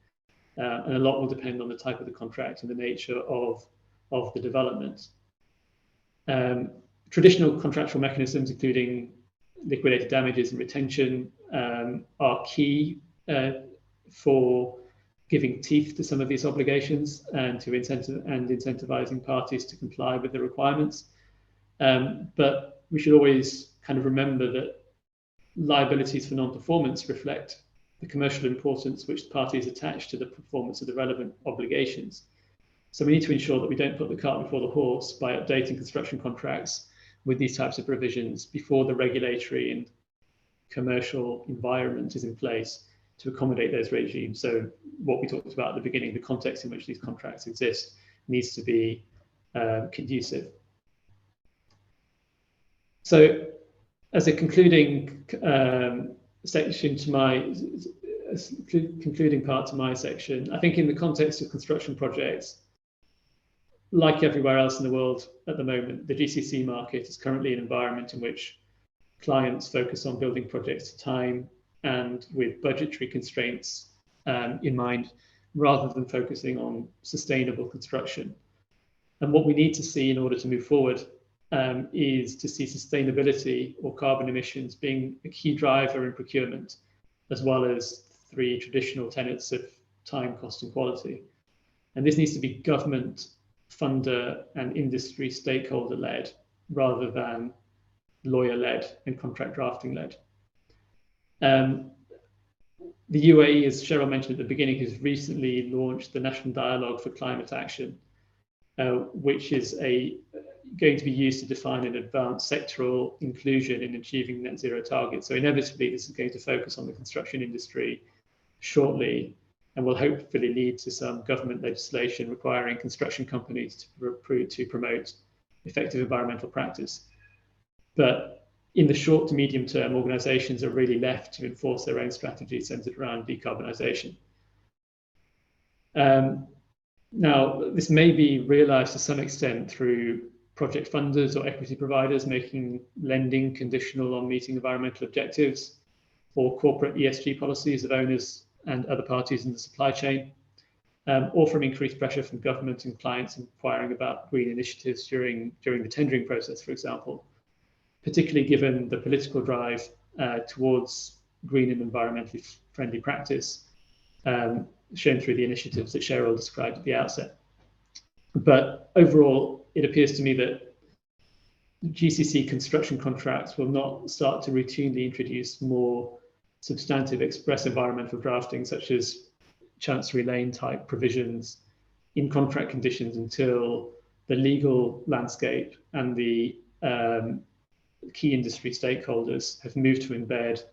And a lot will depend on the type of the contract and the nature of the development. Traditional contractual mechanisms, including liquidated damages and retention, are key for giving teeth to some of these obligations and to incentivizing parties to comply with the requirements. But we should always kind of remember that liabilities for non-performance reflect the commercial importance which parties attach to the performance of the relevant obligations. So we need to ensure that we don't put the cart before the horse by updating construction contracts with these types of provisions before the regulatory and commercial environment is in place to accommodate those regimes. So what we talked about at the beginning, the context in which these contracts exist, needs to be conducive. So as a concluding section to my concluding part to my section, I think in the context of construction projects, like everywhere else in the world at the moment, the GCC market is currently an environment in which clients focus on building projects to time and with budgetary constraints in mind, rather than focusing on sustainable construction. And what we need to see in order to move forward is to see sustainability or carbon emissions being a key driver in procurement, as well as three traditional tenets of time, cost, and quality. And this needs to be government, funder, and industry stakeholder-led, rather than lawyer-led and contract drafting-led. The UAE, as Cheryl mentioned at the beginning, has recently launched the National Dialogue for Climate Action, which is going to be used to define and advance sectoral inclusion in achieving net zero targets. So inevitably, this is going to focus on the construction industry shortly, and will hopefully lead to some government legislation requiring construction companies to promote effective environmental practice. But in the short to medium term, organizations are really left to enforce their own strategies centered around decarbonisation. Now, this may be realized to some extent through project funders or equity providers making lending conditional on meeting environmental objectives, or corporate ESG policies of owners and other parties in the supply chain, or from increased pressure from government and clients inquiring about green initiatives during the tendering process, for example, particularly given the political drive towards green and environmentally friendly practice shown through the initiatives that Cheryl described at the outset. But overall, it appears to me that GCC construction contracts will not start to routinely introduce more substantive express environmental drafting, such as Chancery Lane type provisions in contract conditions, until the legal landscape and the key industry stakeholders have moved to embed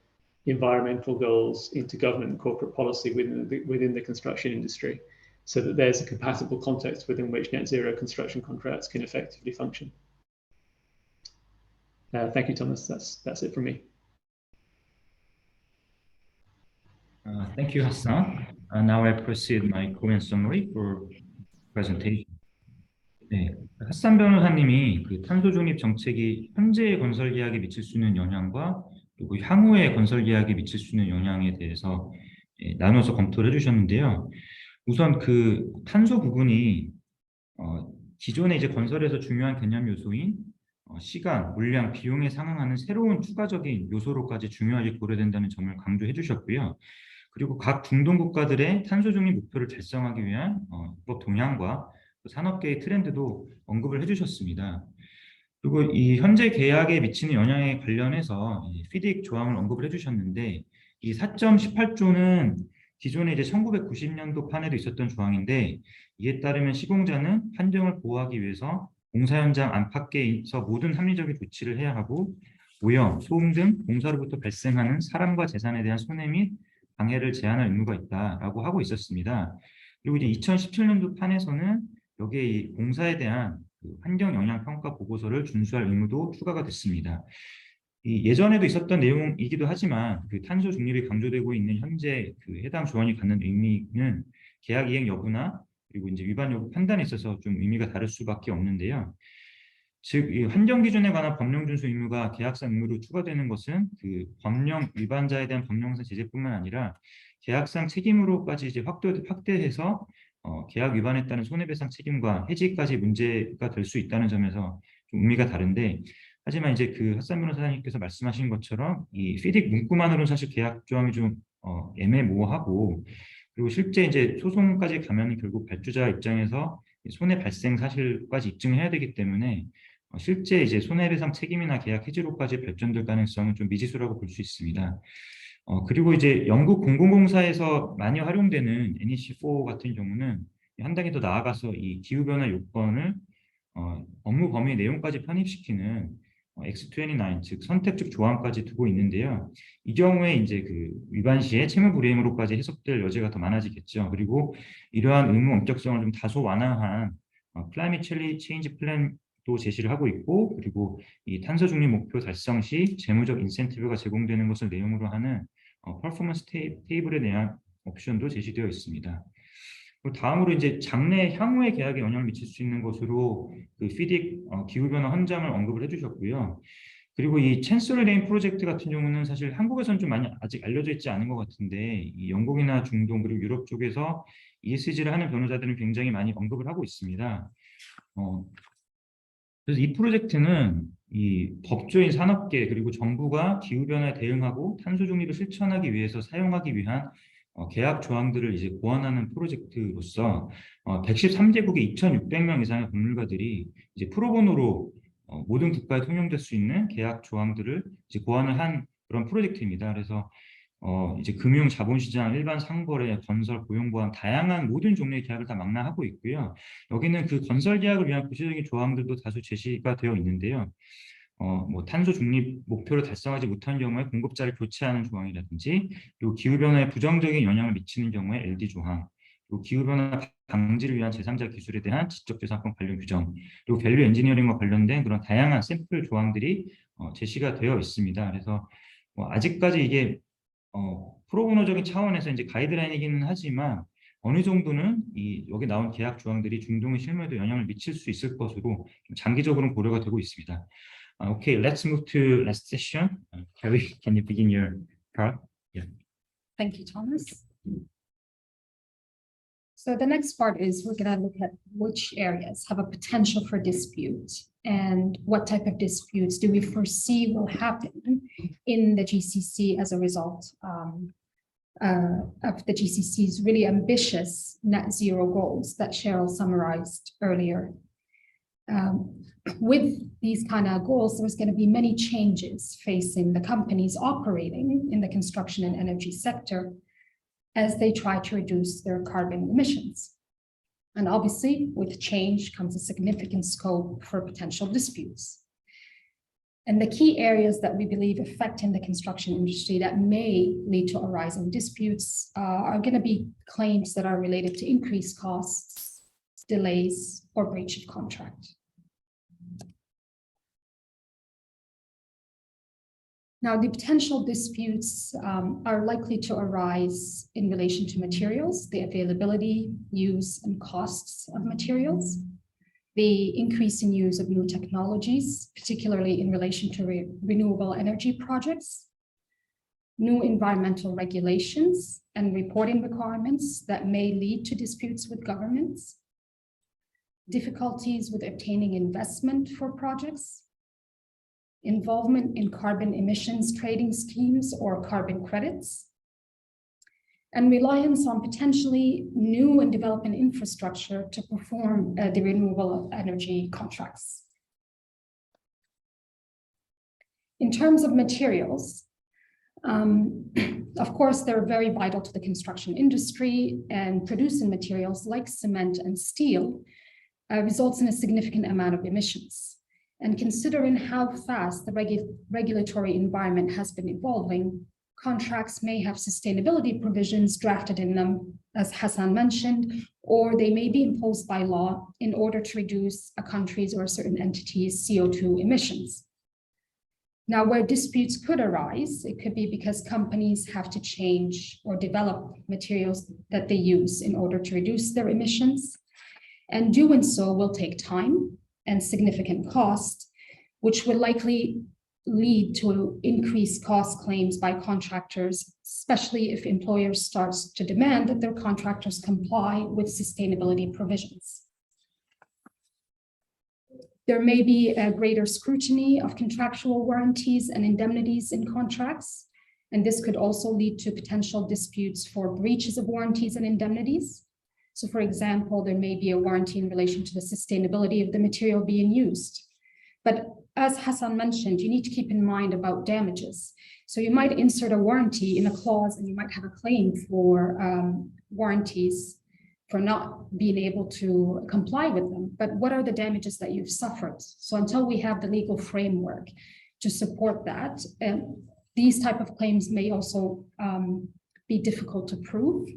environmental goals into government and corporate policy within the construction industry, so that there's a compatible context within which net zero construction contracts can effectively function. Thank you, Thomas. That's it from me. Thank you, Hassan. Now I proceed my comment summary for presentation. 네, 핫산 변호사님이 그 탄소 중립 정책이 현재의 건설 계약에 미칠 수 있는 영향과 그리고 향후의 건설 계약에 미칠 수 있는 영향에 대해서 나눠서 검토를 해주셨는데요. 우선 그 탄소 부분이 기존에 이제 건설에서 중요한 개념 요소인 시간, 물량, 비용에 상응하는 새로운 추가적인 요소로까지 중요하게 고려된다는 점을 강조해 주셨고요. 그리고 각 중동 국가들의 탄소 중립 목표를 달성하기 위한 입법 동향과 산업계의 트렌드도 언급을 해주셨습니다. 그리고 이 현재 계약에 미치는 영향에 관련해서 피딕 조항을 언급을 해주셨는데 이 4.18조는 기존에 이제 1990년도 판에도 있었던 조항인데 이에 따르면 시공자는 환경을 보호하기 위해서 공사 현장 안팎에서 모든 합리적인 조치를 해야 하고 오염, 소음 등 공사로부터 발생하는 사람과 재산에 대한 손해 및 방해를 제한할 의무가 있다라고 하고 있었습니다. 그리고 이제 2017년도 판에서는 여기에 이 공사에 대한 그 환경 영향 평가 보고서를 준수할 의무도 추가가 됐습니다. 이 예전에도 있었던 내용이기도 하지만 그 탄소 중립이 강조되고 있는 현재 그 해당 조항이 갖는 의미는 계약 이행 여부나 그리고 이제 위반 여부 판단에 있어서 좀 의미가 다를 수밖에 없는데요. 즉, 이 환경 기준에 관한 법령 준수 의무가 계약상 의무로 추가되는 것은 그 법령 위반자에 대한 법령상 제재뿐만 아니라 계약상 책임으로까지 이제 확대해서 계약 위반에 따른 손해배상 책임과 해지까지 문제가 될 수 있다는 점에서 좀 의미가 다른데, 하지만 이제 그 핫산 변호사님께서 말씀하신 것처럼 이 피딕 문구만으로는 사실 계약 조항이 좀 애매모호하고, 그리고 실제 이제 소송까지 가면 결국 발주자 입장에서 손해 발생 사실까지 입증해야 되기 때문에 실제 이제 손해배상 책임이나 계약 해지로까지 발전될 가능성은 좀 미지수라고 볼 수 있습니다. 그리고 이제 영국 공공공사에서 많이 활용되는 NEC4 같은 경우는 한 단계 더 나아가서 이 기후변화 요건을 업무 범위 내용까지 편입시키는 X29, 즉 선택적 조항까지 두고 있는데요. 이 경우에 이제 그 위반 시에 채무 불이행으로까지 해석될 여지가 더 많아지겠죠. 그리고 이러한 의무 엄격성을 좀 다소 완화한 클라이밋 체인지 플랜도 제시를 하고 있고, 그리고 이 탄소 중립 목표 달성 시 재무적 인센티브가 제공되는 것을 내용으로 하는 퍼포먼스 테이블에 대한 옵션도 제시되어 있습니다. 다음으로 이제 장래 향후의 계약에 영향을 미칠 수 있는 것으로 그 피딕 기후변화 헌장을 언급을 해주셨고요. 그리고 이 찬스러 레인 프로젝트 같은 경우는 사실 한국에서는 좀 많이 아직 알려져 있지 않은 것 같은데 이 영국이나 중동 그리고 유럽 쪽에서 ESG를 하는 변호사들은 굉장히 많이 언급을 하고 있습니다. 그래서 이 프로젝트는 이 법조인 산업계 그리고 정부가 기후변화에 대응하고 탄소 중립을 실천하기 위해서 사용하기 위한 계약 조항들을 이제 고안하는 프로젝트로서 113개국의 2,600명 이상의 법률가들이 이제 프로보노로 모든 국가에 통용될 수 있는 계약 조항들을 이제 고안을 한 그런 프로젝트입니다. 그래서 이제 금융, 자본시장, 일반 상거래, 건설, 고용보험 다양한 모든 종류의 계약을 다 망라하고 있고요. 여기는 그 건설 계약을 위한 구체적인 조항들도 다수 제시가 되어 있는데요. 뭐 탄소 중립 목표를 달성하지 못한 경우에 공급자를 교체하는 조항이라든지, 그리고 기후변화에 부정적인 영향을 미치는 경우에 LD 조항, 그리고 기후변화 방지를 위한 제3자 기술에 대한 지적재산권 관련 규정, 그리고 밸류 엔지니어링과 관련된 그런 다양한 샘플 조항들이 제시가 되어 있습니다. 그래서 아직까지 이게 프로보노적인 차원에서 이제 가이드라인이기는 하지만 어느 정도는 이 여기 나온 계약 조항들이 중동의 실무에도 영향을 미칠 수 있을 것으로 좀 장기적으로는 고려가 되고 있습니다. Okay, let's move to last session. Carrie, can you begin your part? Yeah. Thank you, Thomas. So the next part is we're going to look at which areas have a potential for dispute and what type of disputes do we foresee will happen in the GCC as a result of the GCC's really ambitious net zero goals that Cheryl summarized earlier. With these kind of goals, there's going to be many changes facing the companies operating in the construction and energy sector as they try to reduce their carbon emissions. And obviously, with change comes a significant scope for potential disputes. And the key areas that we believe affecting the construction industry that may lead to a rise in disputes are going to be claims that are related to increased costs, delays, or breach of contract. Now, the potential disputes are likely to arise in relation to materials, the availability, use, and costs of materials. the increase in use of new technologies, particularly in relation to renewable energy projects, new environmental regulations and reporting requirements that may lead to disputes with governments, difficulties with obtaining investment for projects, involvement in carbon emissions trading schemes or carbon credits, and reliance on potentially new and developing infrastructure to perform the renewable energy contracts. In terms of materials, of course, they're very vital to the construction industry, and producing materials like cement and steel results in a significant amount of emissions. And considering how fast the regulatory environment has been evolving, contracts may have sustainability provisions drafted in them, as Hassan mentioned, or they may be imposed by law in order to reduce a country's or a certain entity's CO2 emissions. Now, where disputes could arise, it could be because companies have to change or develop materials that they use in order to reduce their emissions, and doing so will take time and significant cost, which will likely lead to increased cost claims by contractors, especially if employers start to demand that their contractors comply with sustainability provisions. There may be a greater scrutiny of contractual warranties and indemnities in contracts, and this could also lead to potential disputes for breaches of warranties and indemnities. So, for example, there may be a warranty in relation to the sustainability of the material being used. But as Hassan mentioned, you need to keep in mind about damages. So you might insert a warranty in a clause and you might have a claim for warranties for not being able to comply with them. But what are the damages that you've suffered? So until we have the legal framework to support that, these type of claims may also be difficult to prove.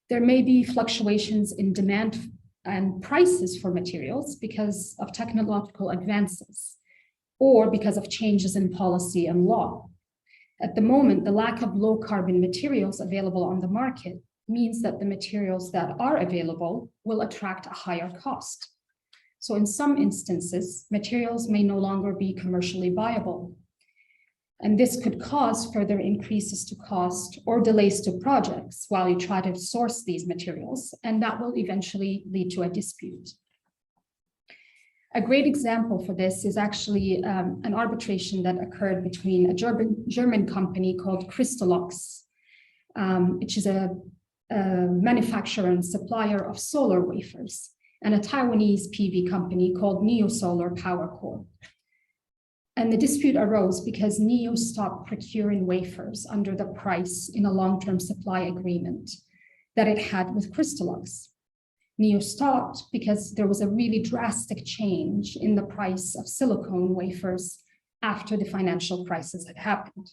There may be fluctuations in demand and prices for materials because of technological advances or because of changes in policy and law. At the moment, the lack of low carbon materials available on the market means that the materials that are available will attract a higher cost. So in some instances, materials may no longer be commercially viable. And this could cause further increases to cost or delays to projects while you try to source these materials, and that will eventually lead to a dispute. A great example for this is actually an arbitration that occurred between a German company called Crystalox, which is a manufacturer and supplier of solar wafers, and a Taiwanese PV company called Neo Solar Power Corp. And the dispute arose because NEO stopped procuring wafers under the price in a long-term supply agreement that it had with Crystalox. NEO stopped because there was a really drastic change in the price of silicone wafers after the financial crisis had happened.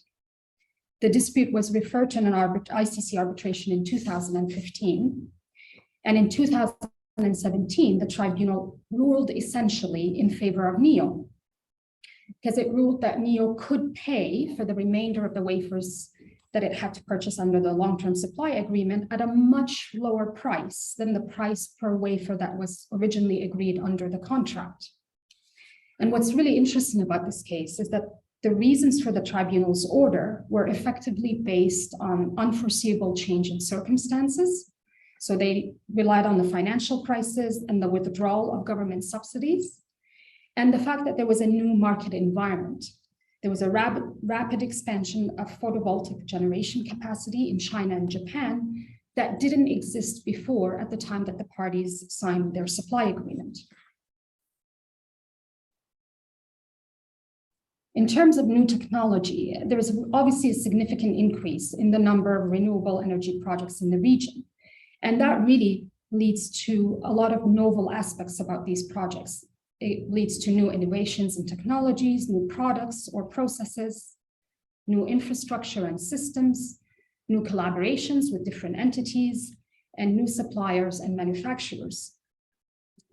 The dispute was referred to in an ICC arbitration in 2015. And in 2017, the tribunal ruled essentially in favor of NEO, because it ruled that NEO could pay for the remainder of the wafers that it had to purchase under the long-term supply agreement at a much lower price than the price per wafer that was originally agreed under the contract. And what's really interesting about this case is that the reasons for the tribunal's order were effectively based on unforeseeable change in circumstances. So they relied on the financial crisis and the withdrawal of government subsidies, and the fact that there was a new market environment. There was a rapid expansion of photovoltaic generation capacity in China and Japan that didn't exist before at the time that the parties signed their supply agreement. In terms of new technology, there is obviously a significant increase in the number of renewable energy projects in the region. And that really leads to a lot of novel aspects about these projects. It leads to new innovations in technologies, new products or processes, new infrastructure and systems, new collaborations with different entities, and new suppliers and manufacturers.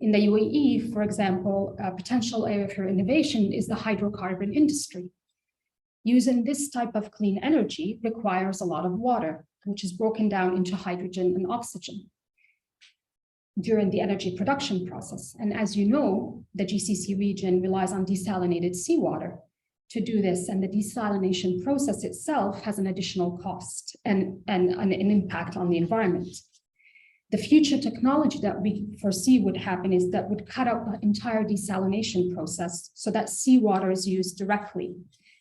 In the UAE, for example, a potential area for innovation is the hydrocarbon industry. Using this type of clean energy requires a lot of water, which is broken down into hydrogen and oxygen. during the energy production process. And as you know, the GCC region relies on desalinated seawater to do this, and the desalination process itself has an additional cost and an impact on the environment. The future technology that we foresee would happen is that would cut out the entire desalination process so that seawater is used directly,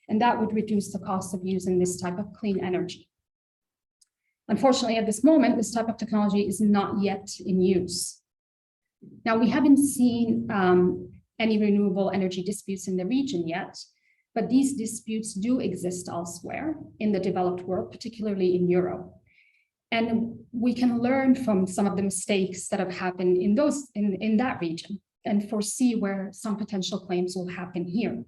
and that would reduce the cost of using this type of clean energy. Unfortunately, at this moment, this type of technology is not yet in use. Now, we haven't seen any renewable energy disputes in the region yet, but these disputes do exist elsewhere in the developed world, particularly in Europe. And we can learn from some of the mistakes that have happened in that region and foresee where some potential claims will happen here.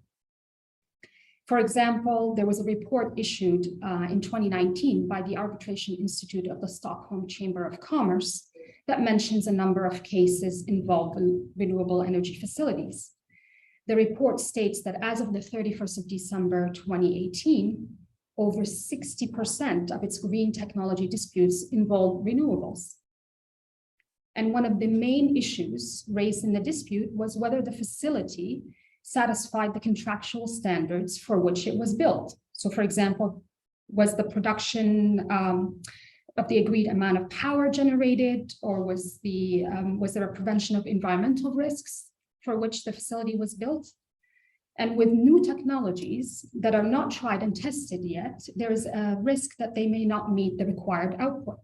For example, there was a report issued in 2019 by the Arbitration Institute of the Stockholm Chamber of Commerce that mentions a number of cases involving renewable energy facilities. The report states that as of the 31st of December 2018, over 60% of its green technology disputes involved renewables. And one of the main issues raised in the dispute was whether the facility satisfied the contractual standards for which it was built. So, for example, was the production of the agreed amount of power generated, or was there a prevention of environmental risks for which the facility was built? And with new technologies that are not tried and tested yet, there is a risk that they may not meet the required output.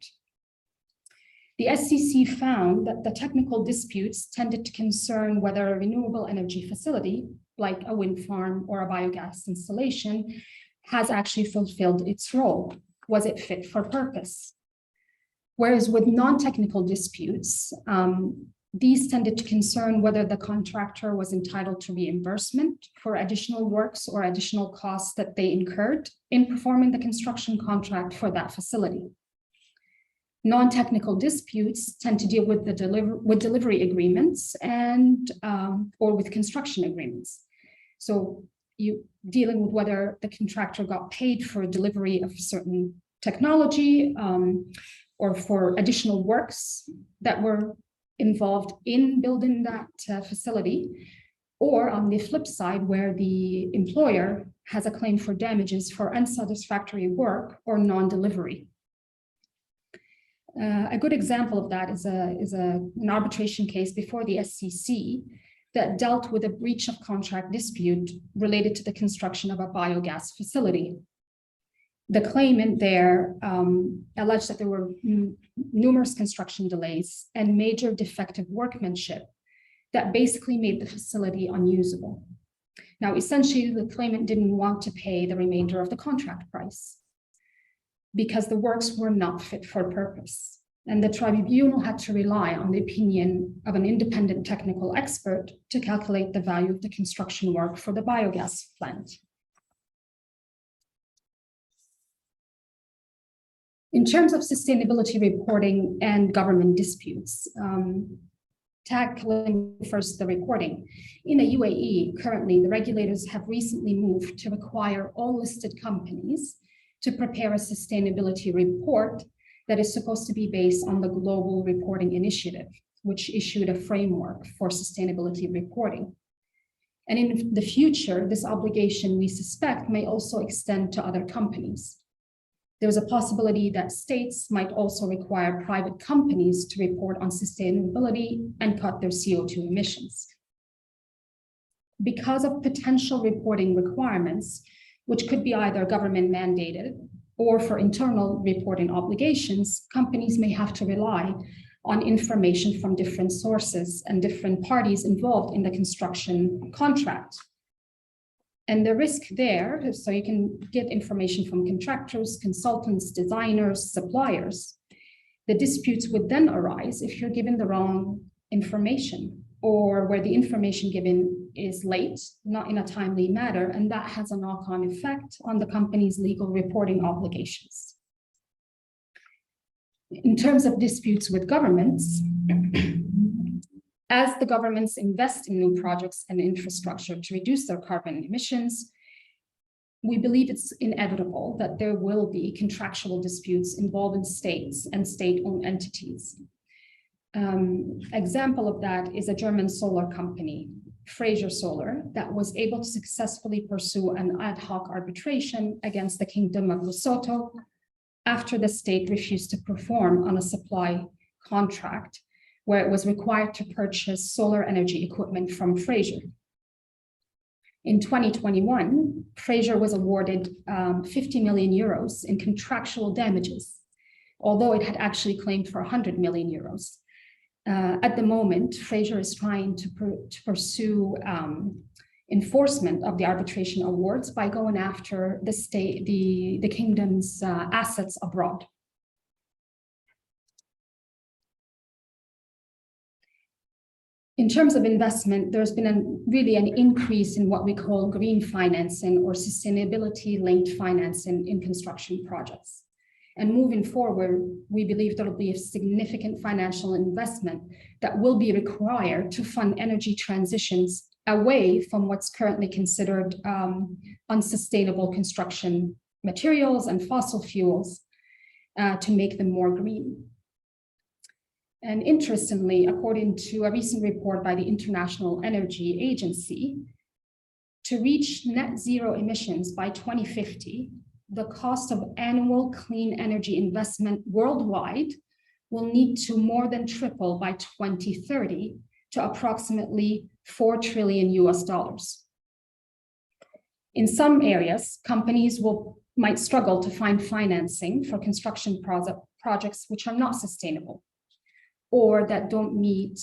The SCC found that the technical disputes tended to concern whether a renewable energy facility, like a wind farm or a biogas installation, has actually fulfilled its role. Was it fit for purpose? Whereas with non-technical disputes, these tended to concern whether the contractor was entitled to reimbursement for additional works or additional costs that they incurred in performing the construction contract for that facility. Non-technical disputes tend to deal with delivery agreements and or with construction agreements. So you dealing with whether the contractor got paid for delivery of certain technology or for additional works that were involved in building that facility, or on the flip side, where the employer has a claim for damages for unsatisfactory work or non-delivery. A good example of that is an arbitration case before the SCC that dealt with a breach of contract dispute related to the construction of a biogas facility. The claimant there alleged that there were numerous construction delays and major defective workmanship that basically made the facility unusable. Now, essentially, the claimant didn't want to pay the remainder of the contract price because the works were not fit for purpose. And the tribunal had to rely on the opinion of an independent technical expert to calculate the value of the construction work for the biogas plant. In terms of sustainability reporting and government disputes, tackling first the reporting. In the UAE, currently, the regulators have recently moved to require all listed companies to prepare a sustainability report that is supposed to be based on the Global Reporting Initiative, which issued a framework for sustainability reporting. And in the future, this obligation, we suspect, may also extend to other companies. There's a possibility that states might also require private companies to report on sustainability and cut their CO2 emissions. Because of potential reporting requirements, which could be either government mandated or for internal reporting obligations, companies may have to rely on information from different sources and different parties involved in the construction contract. And the risk there, so you can get information from contractors, consultants, designers, suppliers. The disputes would then arise if you're given the wrong information or where the information given is late, not in a timely manner, and that has a knock-on effect on the company's legal reporting obligations. In terms of disputes with governments, as the governments invest in new projects and infrastructure to reduce their carbon emissions, we believe it's inevitable that there will be contractual disputes involving states and state-owned entities. Example of that is a German solar company, Fraser Solar, that was able to successfully pursue an ad hoc arbitration against the Kingdom of Lesotho after the state refused to perform on a supply contract where it was required to purchase solar energy equipment from Fraser. In 2021, Fraser was awarded 50 million euros in contractual damages, although it had actually claimed for 100 million euros. At the moment, Fraser is trying to pursue enforcement of the arbitration awards by going after the kingdom's assets abroad. In terms of investment, there's been really an increase in what we call green financing or sustainability-linked financing in construction projects. And moving forward, we believe there will be a significant financial investment that will be required to fund energy transitions away from what's currently considered unsustainable construction materials and fossil fuels to make them more green. And interestingly, according to a recent report by the International Energy Agency, to reach net zero emissions by 2050, the cost of annual clean energy investment worldwide will need to more than triple by 2030 to approximately $4 trillion US. In some areas, companies might struggle to find financing for construction projects which are not sustainable or that don't meet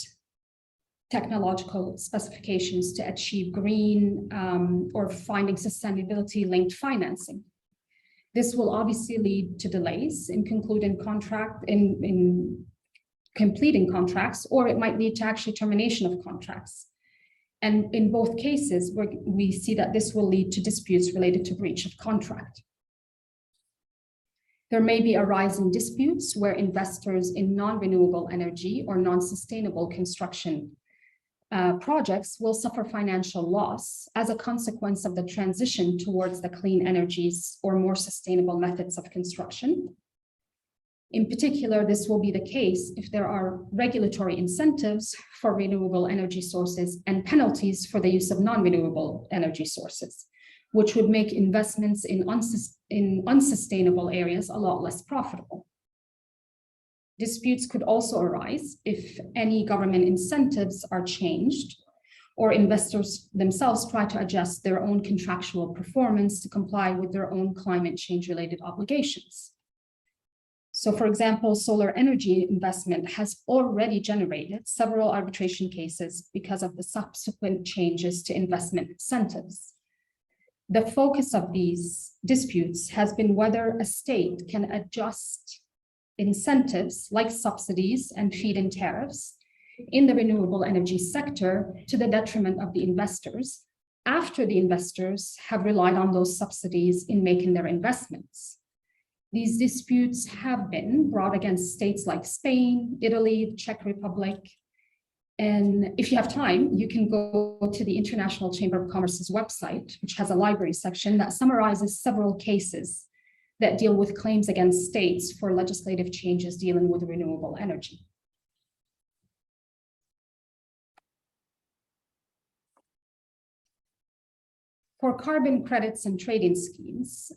technological specifications to achieve green or finding sustainability-linked financing. This will obviously lead to delays in completing contracts, or it might lead to actually termination of contracts. And in both cases, we see that this will lead to disputes related to breach of contract. There may be a rise in disputes where investors in non-renewable energy or non-sustainable construction projects will suffer financial loss as a consequence of the transition towards the clean energies or more sustainable methods of construction. In particular, this will be the case if there are regulatory incentives for renewable energy sources and penalties for the use of non-renewable energy sources, which would make investments in unsustainable areas a lot less profitable. Disputes could also arise if any government incentives are changed or investors themselves try to adjust their own contractual performance to comply with their own climate change-related obligations. So, for example, solar energy investment has already generated several arbitration cases because of the subsequent changes to investment incentives. The focus of these disputes has been whether a state can adjust incentives like subsidies and feed-in tariffs in the renewable energy sector to the detriment of the investors after the investors have relied on those subsidies in making their investments. These disputes have been brought against states like Spain, Italy, the Czech Republic. And if you have time, you can go to the International Chamber of Commerce's website, which has a library section that summarizes several cases that deal with claims against states for legislative changes dealing with renewable energy. For carbon credits and trading schemes,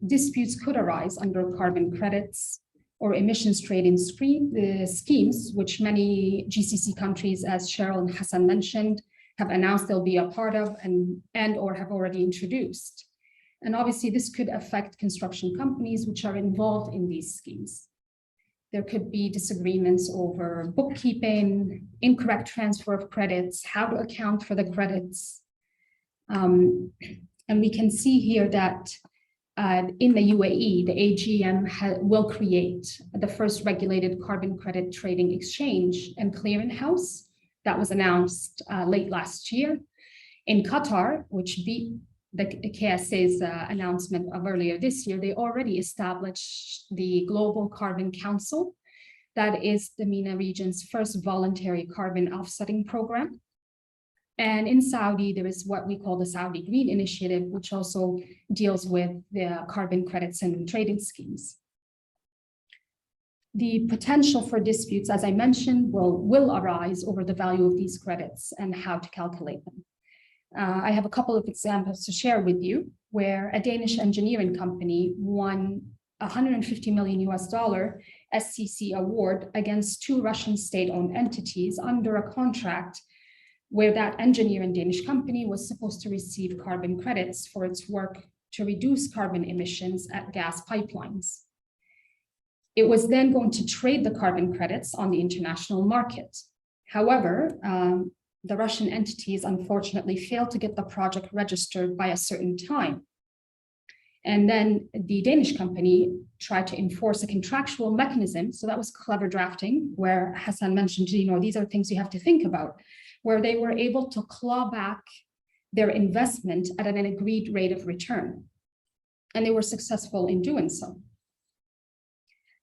disputes could arise under carbon credits or emissions trading schemes, which many GCC countries, as Cheryl and Hassan mentioned, have announced they'll be a part of and or have already introduced. And obviously this could affect construction companies which are involved in these schemes. There could be disagreements over bookkeeping, incorrect transfer of credits, how to account for the credits. And we can see here that in the UAE, the AGM will create the first regulated carbon credit trading exchange and clearinghouse that was announced late last year. In Qatar, which beat the KSA's announcement of earlier this year, they already established the Global Carbon Council. That is the MENA region's first voluntary carbon offsetting program. And in Saudi, there is what we call the Saudi Green Initiative, which also deals with the carbon credits and trading schemes. The potential for disputes, as I mentioned, will arise over the value of these credits and how to calculate them. I have a couple of examples to share with you where a Danish engineering company won $150 million SCC award against 2 Russian state-owned entities under a contract where that engineering Danish company was supposed to receive carbon credits for its work to reduce carbon emissions at gas pipelines. It was then going to trade the carbon credits on the international market. However, the Russian entities unfortunately failed to get the project registered by a certain time. And then the Danish company tried to enforce a contractual mechanism. So that was clever drafting, where Hassan mentioned, these are things you have to think about, where they were able to claw back their investment at an agreed rate of return. And they were successful in doing so.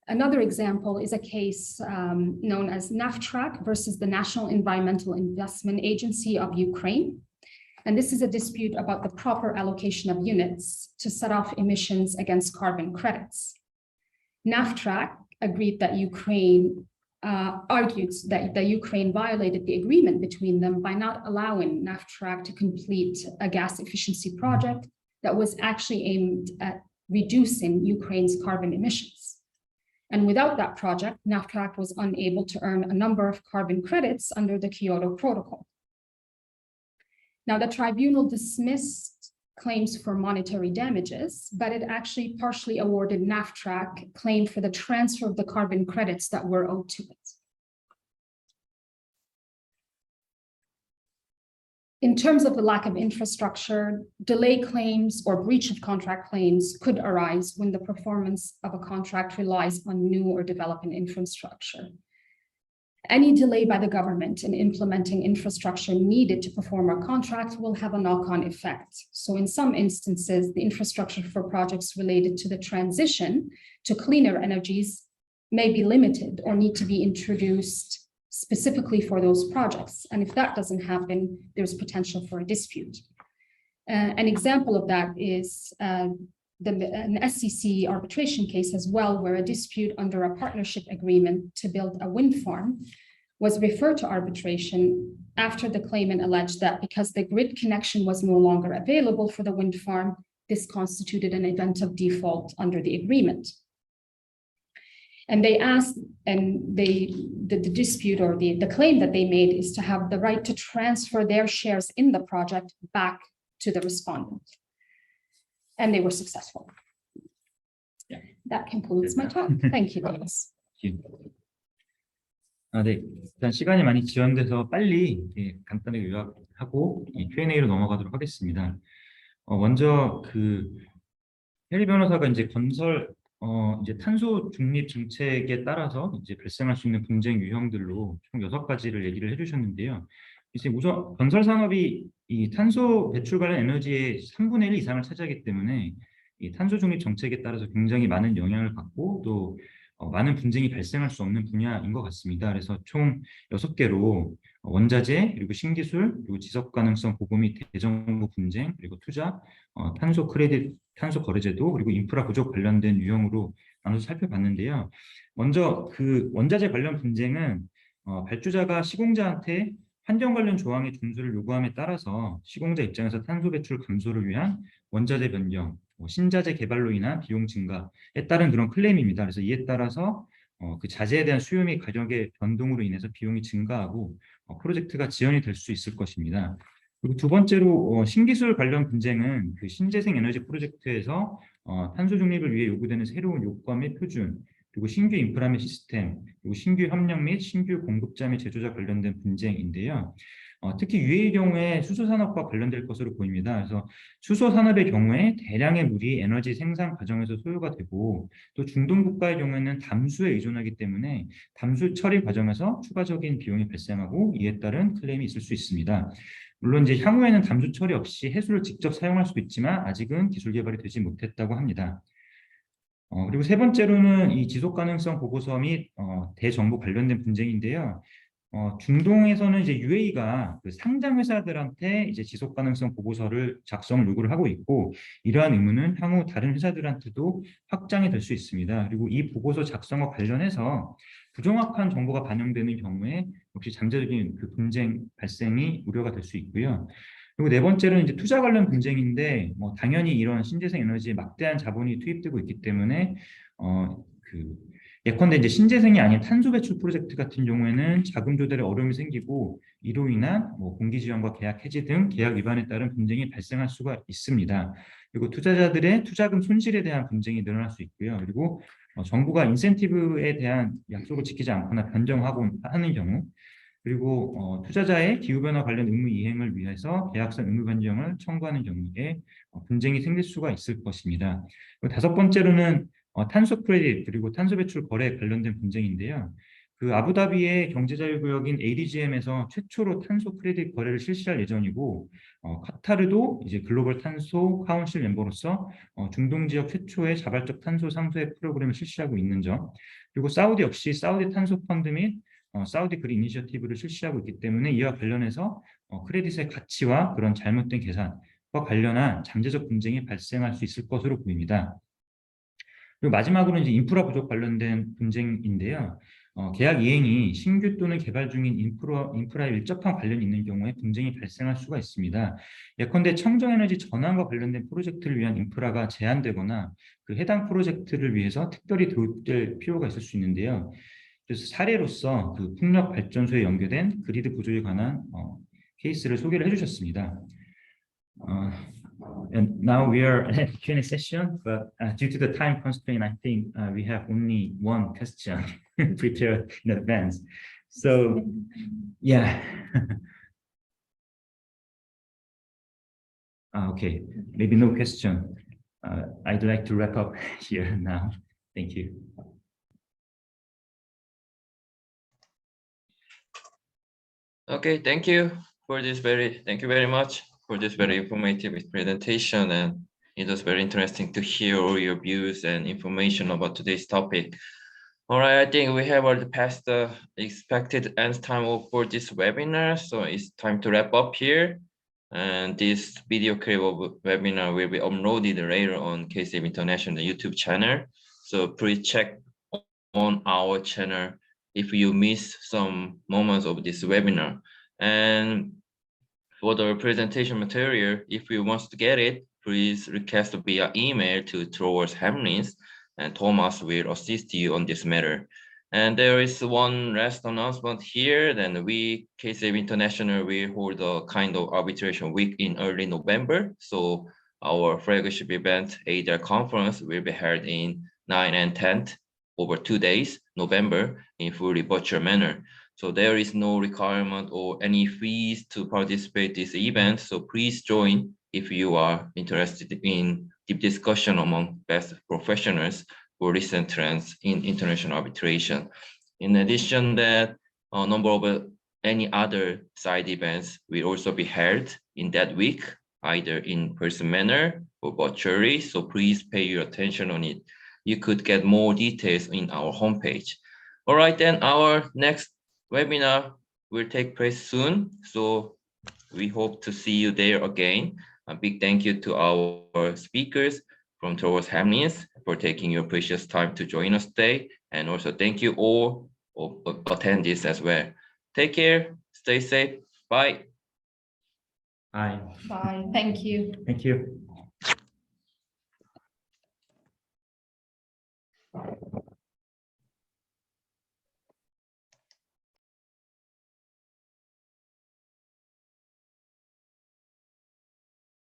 Another example is a case known as NAFTRAC versus the National Environmental Investment Agency of Ukraine. And this is a dispute about the proper allocation of units to set off emissions against carbon credits. NAFTRAC agreed that Ukraine argued that the Ukraine violated the agreement between them by not allowing NAFTRAC to complete a gas efficiency project that was actually aimed at reducing Ukraine's carbon emissions. And without that project, NAFTRAC was unable to earn a number of carbon credits under the Kyoto Protocol. Now, the tribunal dismissed claims for monetary damages, but it actually partially awarded NAFTRAC claim for the transfer of the carbon credits that were owed to it. In terms of the lack of infrastructure, delay claims or breach of contract claims could arise when the performance of a contract relies on new or developing infrastructure. Any delay by the government in implementing infrastructure needed to perform a contract will have a knock-on effect. So in some instances, the infrastructure for projects related to the transition to cleaner energies may be limited or need to be introduced specifically for those projects. And if that doesn't happen, there's potential for a dispute. An example of that is an SCC arbitration case as well, where a dispute under a partnership agreement to build a wind farm was referred to arbitration after the claimant alleged that because the grid connection was no longer available for the wind farm, this constituted an event of default under the agreement. And they asked, and the dispute or the claim that they made is to have the right to transfer their shares in the project back to the respondent. And they were successful. Yeah. That concludes my talk. Thank you, Dennis. 네, 일단 시간이 많이 지연돼서 빨리 간단하게 요약하고 Q&A로 넘어가도록 하겠습니다. 먼저 해리 변호사가 이제 이제 탄소 중립 정책에 따라서 이제 발생할 수 있는 분쟁 유형들로 총 6가지를 얘기를 해주셨는데요. 이제 우선 건설 산업이 이 탄소 배출 관련 에너지의 3분의 1 이상을 차지하기 때문에 이 탄소 중립 정책에 따라서 굉장히 많은 영향을 받고 또 많은 분쟁이 발생할 수 없는 분야인 것 같습니다. 그래서 총 6개로 원자재, 그리고 신기술, 그리고 지속 가능성 보고 및 대정부 분쟁, 그리고 투자, 탄소 크레딧, 탄소 거래제도, 그리고 인프라 부족 관련된 유형으로 나눠서 살펴봤는데요. 먼저 원자재 관련 분쟁은 발주자가 시공자한테 환경 관련 조항의 준수를 요구함에 따라서 시공자 입장에서 탄소 배출 감소를 위한 원자재 변경, 신자재 개발로 인한 비용 증가에 따른 그런 클레임입니다. 그래서 이에 따라서 그 자재에 대한 수요 및 가격의 변동으로 인해서 비용이 증가하고 프로젝트가 지연이 될 수 있을 것입니다. 그리고 두 번째로 신기술 관련 분쟁은 그 신재생 에너지 프로젝트에서 탄소 중립을 위해 요구되는 새로운 요건 및 표준, 그리고 신규 인프라 및 시스템, 그리고 신규 협력 및 신규 공급자 및 제조자 관련된 분쟁인데요. 특히 UAE의 경우에 수소산업과 관련될 것으로 보입니다. 그래서 수소산업의 경우에 대량의 물이 에너지 생산 과정에서 소요가 되고 또 중동 국가의 경우에는 담수에 의존하기 때문에 담수 처리 과정에서 추가적인 비용이 발생하고 이에 따른 클레임이 있을 수 있습니다. 물론 이제 향후에는 담수 처리 없이 해수를 직접 사용할 수도 있지만 아직은 기술 개발이 되지 못했다고 합니다. 그리고 세 번째로는 이 지속 가능성 보고서 및 대정부 관련된 분쟁인데요. 중동에서는 이제 UAE가 그 상장 회사들한테 이제 지속 가능성 보고서를 작성을 요구를 하고 있고, 이러한 의무는 향후 다른 회사들한테도 확장이 될 수 있습니다. 그리고 이 보고서 작성과 관련해서 부정확한 정보가 반영되는 경우에 역시 잠재적인 그 분쟁 발생이 우려가 될 수 있고요. 그리고 네 번째로는 이제 투자 관련 분쟁인데, 뭐 당연히 이런 신재생 에너지에 막대한 자본이 투입되고 있기 때문에 예컨대 이제 신재생이 아닌 탄소 배출 프로젝트 같은 경우에는 자금 조달에 어려움이 생기고, 이로 인한 뭐 공기 지원과 계약 해지 등 계약 위반에 따른 분쟁이 발생할 수가 있습니다. 그리고 투자자들의 투자금 손실에 대한 분쟁이 늘어날 수 있고요. 그리고 정부가 인센티브에 대한 약속을 지키지 않거나 변경하고 하는 경우, 그리고 투자자의 기후변화 관련 의무 이행을 위해서 계약상 의무 변경을 청구하는 경우에 분쟁이 생길 수가 있을 것입니다. 그리고 다섯 번째로는 탄소 크레딧 그리고 탄소 배출 거래에 관련된 분쟁인데요. 그 아부다비의 경제자유구역인 ADGM에서 최초로 탄소 크레딧 거래를 실시할 예정이고, 카타르도 이제 글로벌 탄소 카운실 멤버로서 중동 지역 최초의 자발적 탄소 상쇄 프로그램을 실시하고 있는 점, 그리고 사우디 역시 사우디 탄소 펀드 및 사우디 그린 이니셔티브를 실시하고 있기 때문에 이와 관련해서 크레딧의 가치와 그런 잘못된 계산과 관련한 잠재적 분쟁이 발생할 수 있을 것으로 보입니다. 그리고 마지막으로 이제 인프라 부족 관련된 분쟁인데요. 계약 이행이 신규 또는 개발 중인 인프라에 밀접한 관련이 있는 경우에 분쟁이 발생할 수가 있습니다. 예컨대 청정에너지 전환과 관련된 프로젝트를 위한 인프라가 제한되거나 그 해당 프로젝트를 위해서 특별히 도입될 필요가 있을 수 있는데요. 그래서 사례로서 그 풍력 발전소에 연계된 그리드 구조에 관한 케이스를 소개를 해주셨습니다. And now we are at Q&A session, but due to the time constraint, I think we have only one question prepared in advance. So, yeah. Okay, maybe no question. I'd like to wrap up here now. Thank you. Okay, thank you very much for this very informative presentation, and it was very interesting to hear all your views and information about today's topic. All right, I think we have already passed the expected end time for this webinar, so it's time to wrap up here. And this video clip of webinar will be uploaded later on KCAB International YouTube channel. So please check on our channel if you miss some moments of this webinar. And for the presentation material, if you want to get it, please request via email to Trowers Hamlins, and Thomas will assist you on this matter. And there is one last announcement here. Then we, KCAB International, will hold a kind of arbitration week in early November. So our flagship event, ADR conference, will be held in 9th and 10th over 2 days, November, in fully virtual manner. So there is no requirement or any fees to participate in this event. So please join if you are interested in deep discussion among best professionals for recent trends in international arbitration. In addition, that a number of any other side events will also be held in that week, either in person manner or virtually. So please pay your attention on it. You could get more details in our homepage. All right, then our next webinar will take place soon. So we hope to see you there again. A big thank you to our speakers from Trowers Hamlins for taking your precious time to join us today. And also thank you all for attendees as well. Take care, stay safe, bye. Bye. Bye, thank you. Thank you.